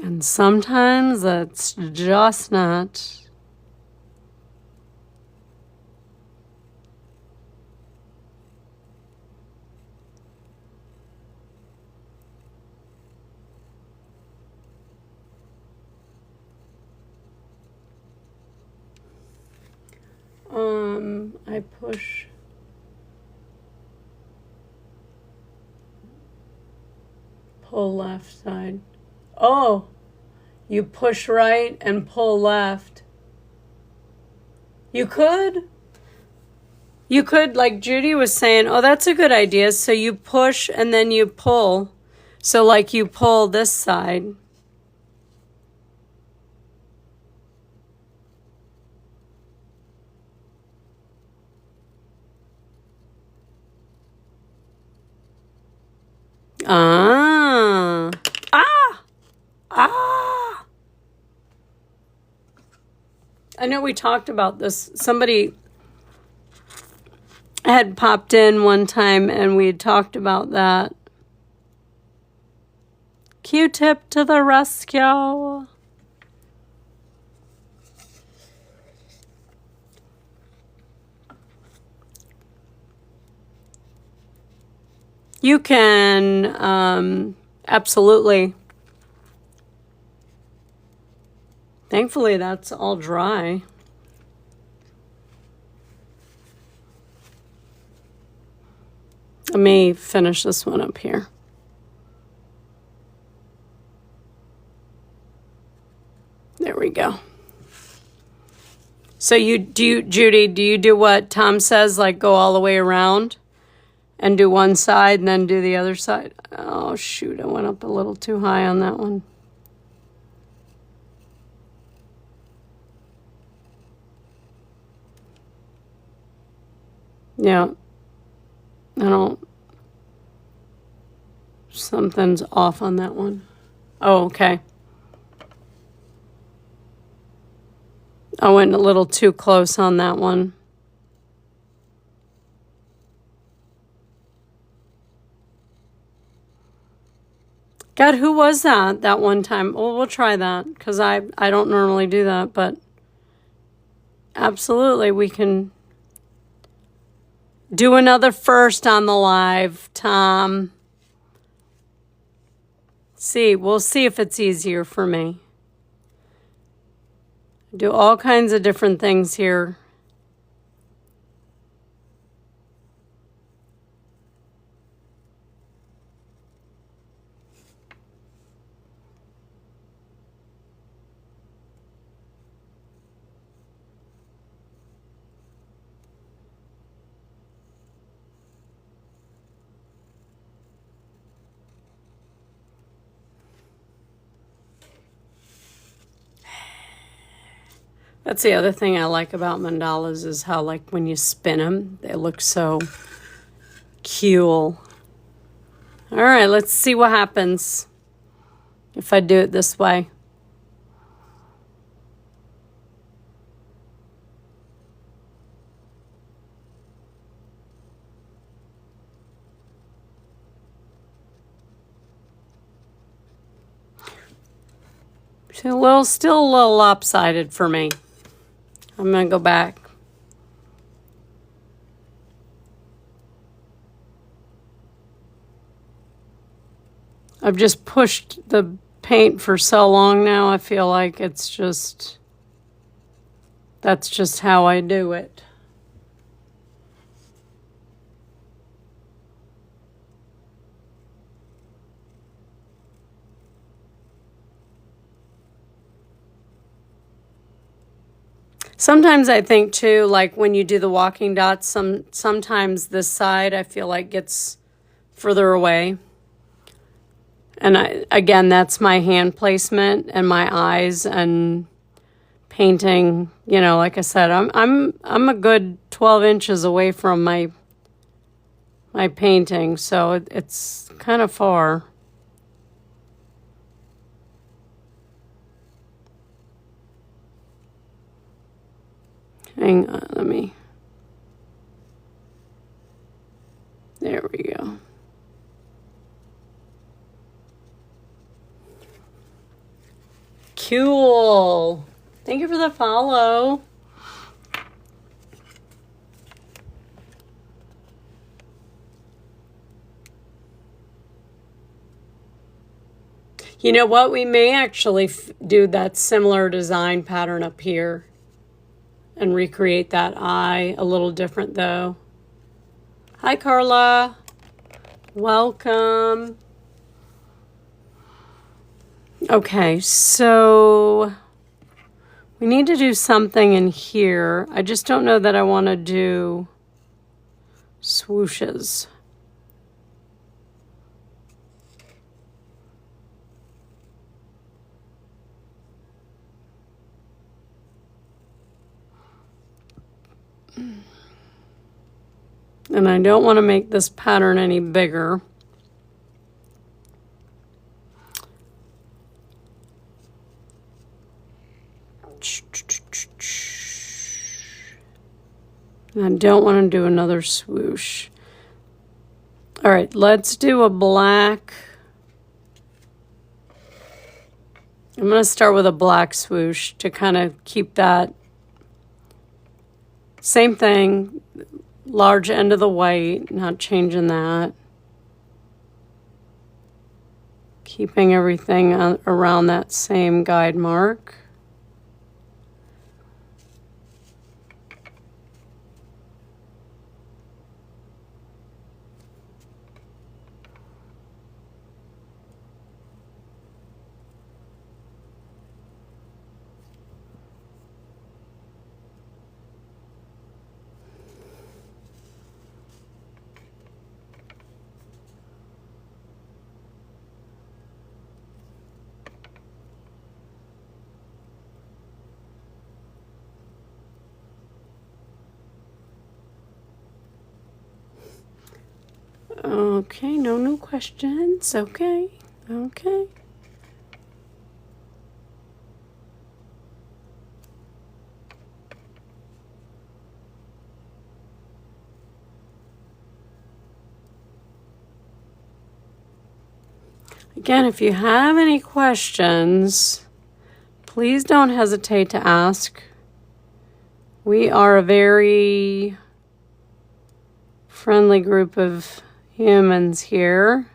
And sometimes it's just not. I push. Pull left side. Oh, you push right and pull left. You could, like Judy was saying, oh, that's a good idea. So you push and then you pull. So like you pull this side. Ah. I know we talked about this. Somebody had popped in one time and we had talked about that. Q-tip to the rescue. You can, absolutely. Thankfully, that's all dry. Let me finish this one up here. There we go. So Judy, do you do what Tom says, like go all the way around? and do one side and then do the other side. Oh, shoot, I went up a little too high on that one. Yeah, something's off on that one. Oh, okay. I went a little too close on that one. God, who was that one time? Well, we'll try that because I don't normally do that, but absolutely we can do another first on the live, Tom. We'll see if it's easier for me. Do all kinds of different things here. That's the other thing I like about mandalas is how, like, when you spin them, they look so cool. All right, let's see what happens if I do it this way. Still a little lopsided for me. I'm going to go back. I've just pushed the paint for so long now, I feel like that's just how I do it. Sometimes I think too, like when you do the walking dots, sometimes this side I feel like gets further away. And again, that's my hand placement and my eyes and painting. You know, like I said, I'm a good 12 inches away from my painting, so it's kind of far. Hang on, there we go. Cool. Thank you for the follow. You know what? We may actually do that similar design pattern up here and recreate that eye a little different though. Hi, Carla. Welcome. Okay, so we need to do something in here. I just don't know that I want to do swooshes. And I don't want to make this pattern any bigger. And I don't want to do another swoosh. All right, let's do a black. I'm going to start with a black swoosh to kind of keep that same thing, large end of the white, not changing that. Keeping everything around that same guide mark. Okay, no new questions. Okay, okay. Again, if you have any questions, please don't hesitate to ask. We are a very friendly group of humans here.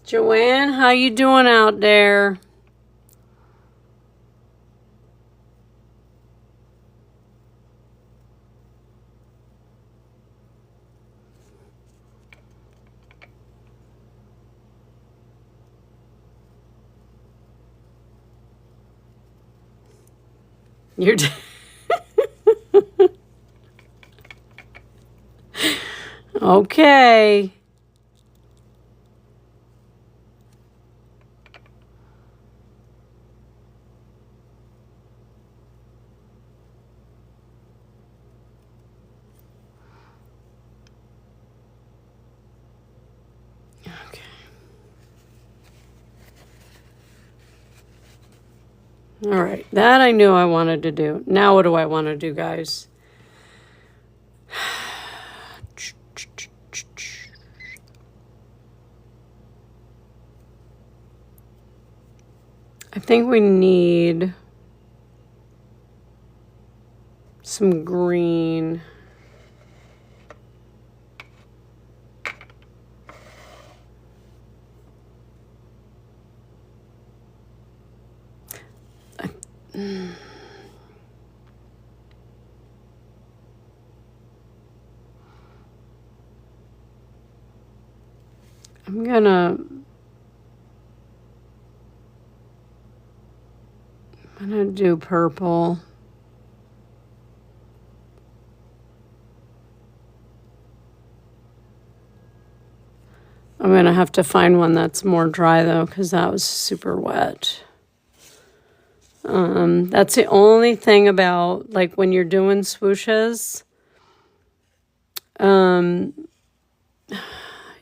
Joanne, how you doing out there? You're okay. Okay. All right, that I knew I wanted to do. Now what do I want to do, guys? I think we need some green. I'm gonna do purple. I'm gonna have to find one that's more dry though, because that was super wet. That's the only thing about, like, when you're doing swooshes,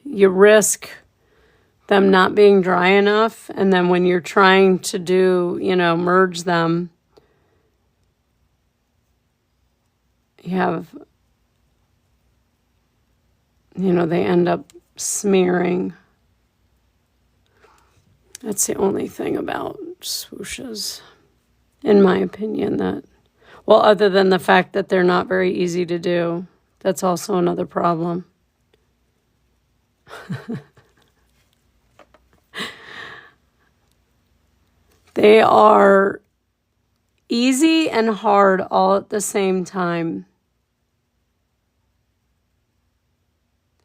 you risk them not being dry enough, and then when you're trying to do, merge them, you have, they end up smearing. That's the only thing about swooshes, in my opinion, well, other than the fact that they're not very easy to do. That's also another problem. They are easy and hard all at the same time.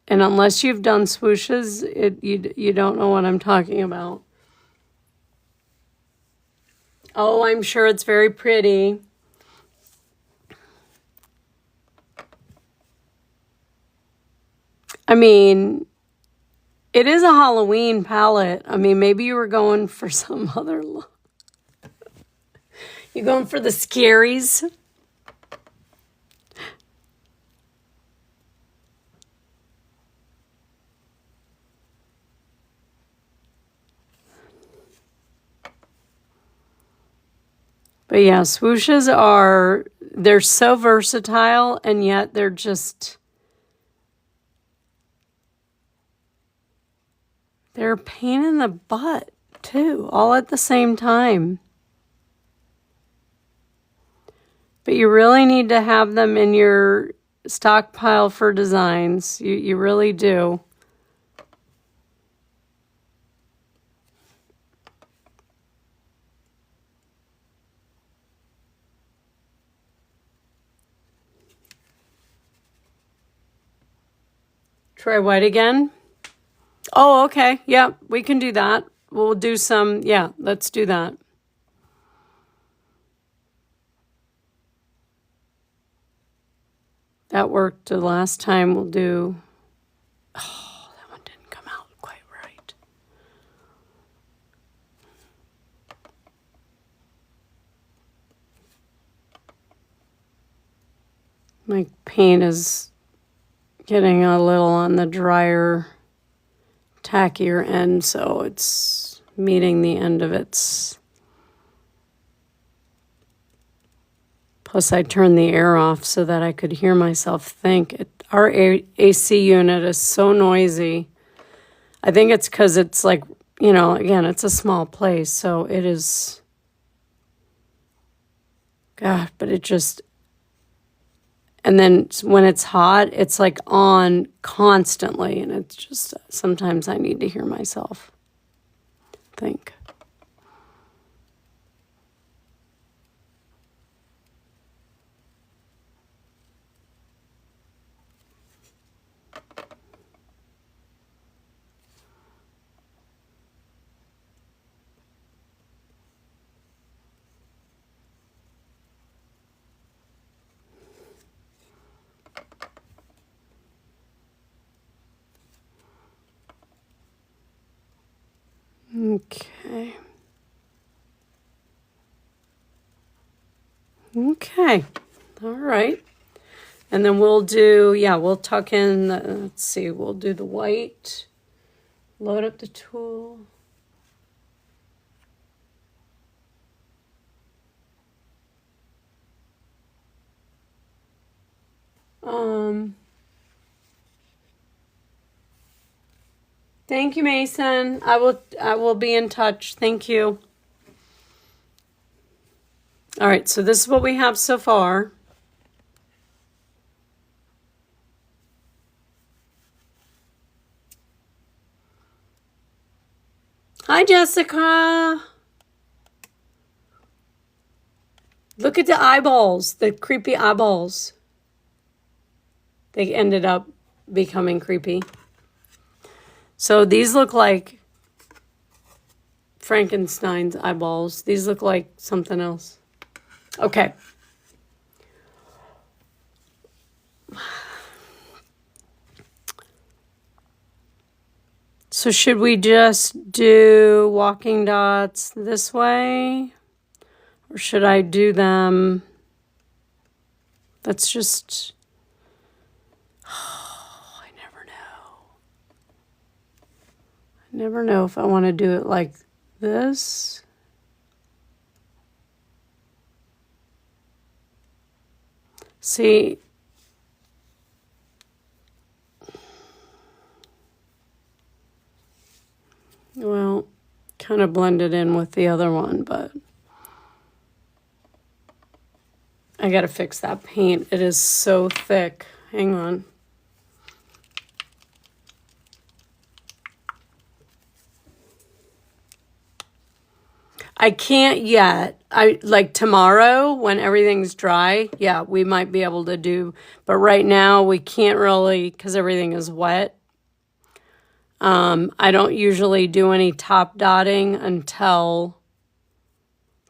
And unless you've done swooshes, you don't know what I'm talking about. Oh, I'm sure it's very pretty. I mean, it is a Halloween palette. I mean, maybe you were going for some other look. You going for the scaries? But yeah, swooshes they're so versatile, and yet they're they're a pain in the butt too, all at the same time. But you really need to have them in your stockpile for designs. You really do. Try white again? Oh, okay. Yeah, we can do that. We'll do some, yeah, let's do that. That worked the last time. We'll do, oh, that one didn't come out quite right. My paint is getting a little on the drier, tackier end, so it's meeting the end of its. Plus, I turned the air off so that I could hear myself think. Our AC unit is so noisy. I think it's because it's like, again, it's a small place, so it is. God, but it just. And then when it's hot, it's like on constantly, and it's just sometimes I need to hear myself think. Okay. Okay. All right. And then we'll tuck in, let's see, we'll do the white, load up the tool. Thank you, Mason. I will be in touch. Thank you. All right, so this is what we have so far. Hi, Jessica. Look at the eyeballs, the creepy eyeballs. They ended up becoming creepy. So these look like Frankenstein's eyeballs. These look like something else. Okay. So should we just do walking dots this way? Or should I do them? Let's just... Oh, I never know if I want to do it like this. See... Well, kind of blended in with the other one, but I got to fix that paint. It is so thick. Hang on. I can't yet. I like tomorrow when everything's dry. Yeah, we might be able to do, but right now we can't really because everything is wet. I don't usually do any top dotting until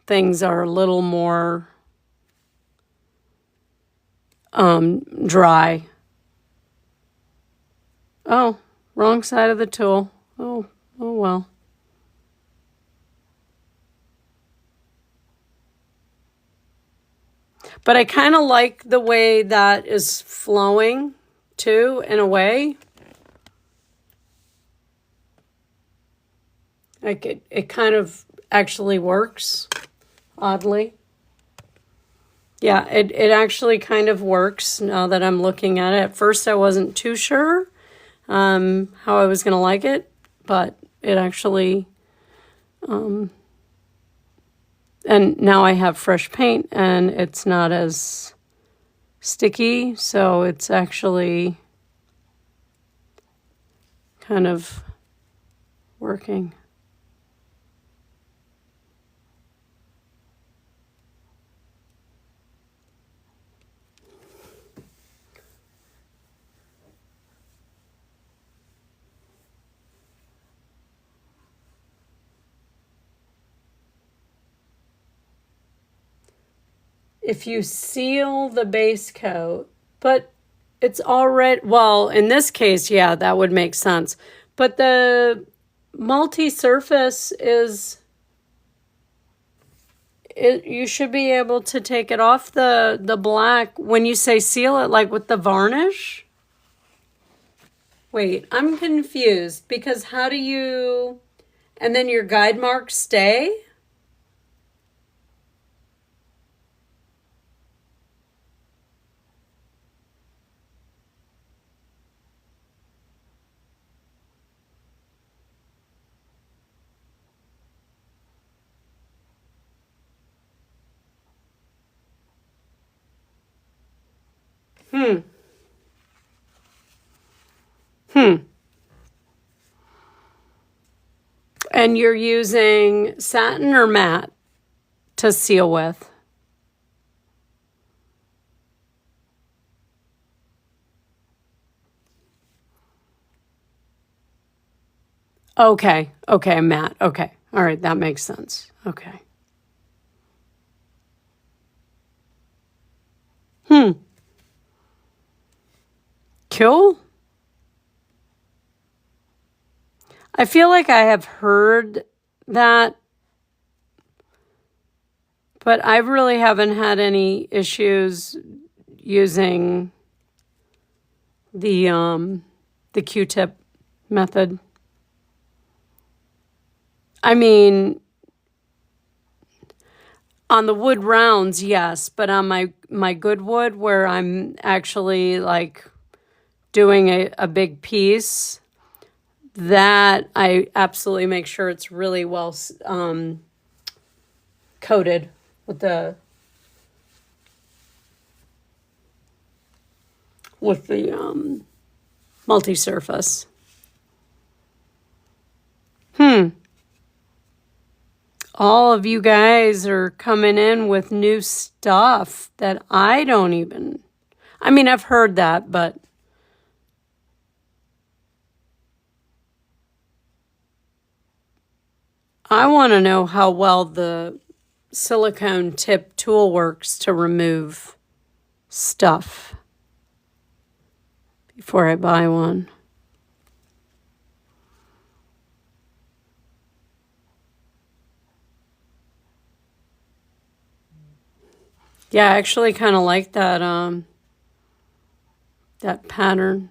things are a little more dry. Oh, wrong side of the tool. Oh well. But I kind of like the way that is flowing too, in a way. Like it kind of actually works, oddly. Yeah, it actually kind of works now that I'm looking at it. At first I wasn't too sure how I was going to like it, but it actually... and now I have fresh paint and it's not as sticky, so it's actually kind of working. If you seal the base coat, but it's already, well, in this case, yeah, that would make sense. But the multi-surface you should be able to take it off the black when you say seal it, like with the varnish. Wait, I'm confused because how do you, and then your guide marks stay? Hmm. Hmm. And you're using satin or matte to seal with? Okay. Okay, matte. Okay. All right, that makes sense. Okay. Hmm. Cool. I feel like I have heard that, but I really haven't had any issues using the Q-tip method. I mean, on the wood rounds, yes, but on my good wood where I'm actually like doing a big piece, that I absolutely make sure it's really well coated with the multi-surface. All of you guys are coming in with new stuff that I don't even, I mean, I've heard that, but I want to know how well the silicone tip tool works to remove stuff before I buy one. Yeah, I actually kind of like that that pattern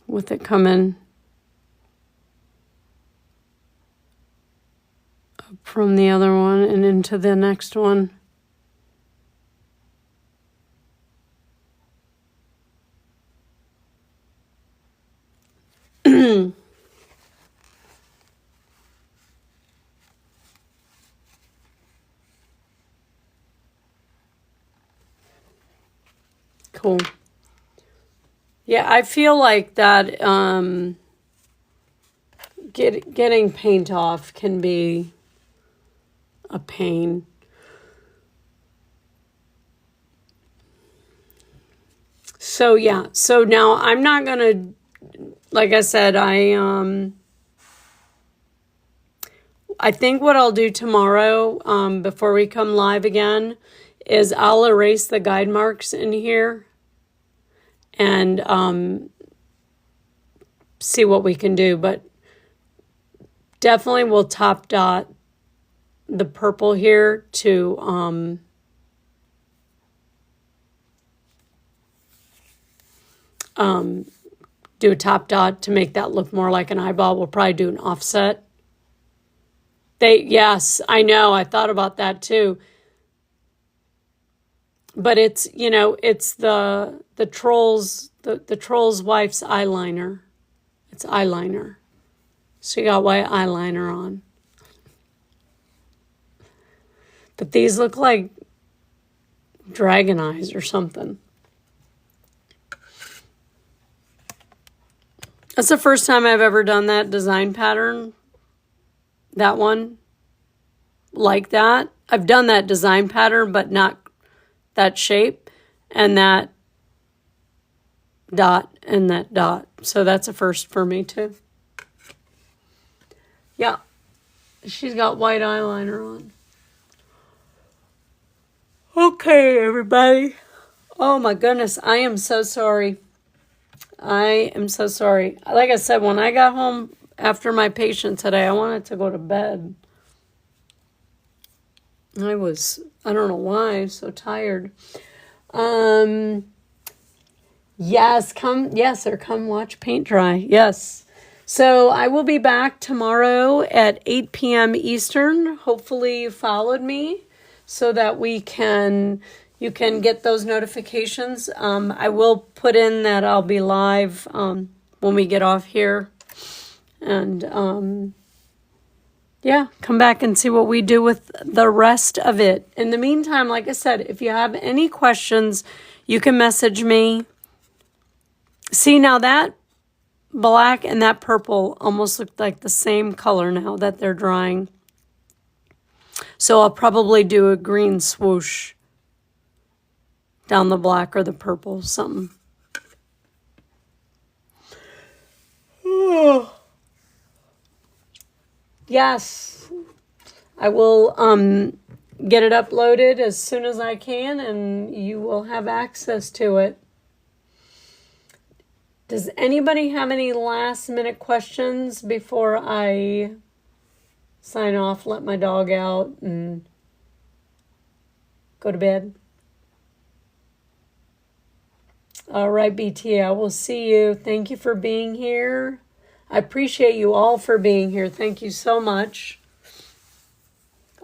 with it coming up from the other one and into the next one. Cool. Yeah, I feel like that getting paint off can be a pain. So yeah, so now I'm not gonna, like I said, I think what I'll do tomorrow, before we come live again, is I'll erase the guide marks in here and see what we can do. But definitely we'll top dot the purple here to do a top dot to make that look more like an eyeball. We'll probably do an offset. Yes, I know. I thought about that too. But it's, you know, it's the troll's wife's eyeliner. It's eyeliner. So you got white eyeliner on. But these look like dragon eyes or something. That's the first time I've ever done that design pattern. That one. Like that. I've done that design pattern, but not that shape. And that dot and that dot. So that's a first for me too. Yeah. She's got white eyeliner on. Okay, everybody. Oh my goodness. I am so sorry. I am so sorry. Like I said, when I got home after my patient today, I wanted to go to bed. I don't know why, I'm so tired. Yes, or come watch paint dry. Yes. So I will be back tomorrow at 8 p.m. Eastern. Hopefully you followed me so that you can get those notifications. I will put in that I'll be live when we get off here. And yeah, come back and see what we do with the rest of it. In the meantime, like I said, if you have any questions, you can message me. See, now that black and that purple almost look like the same color now that they're drying. So I'll probably do a green swoosh down the black or the purple, something. Yes, I will get it uploaded as soon as I can, and you will have access to it. Does anybody have any last minute questions before I sign off, let my dog out, and go to bed? All right, BT, I will see you. Thank you for being here. I appreciate you all for being here. Thank you so much.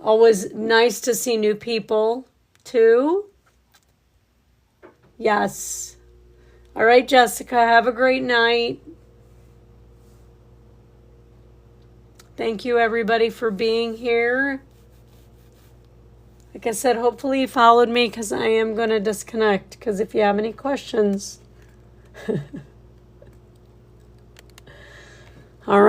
Always nice to see new people, too. Yes. All right, Jessica, have a great night. Thank you, everybody, for being here. Like I said, hopefully you followed me because I am going to disconnect. Because if you have any questions. All right.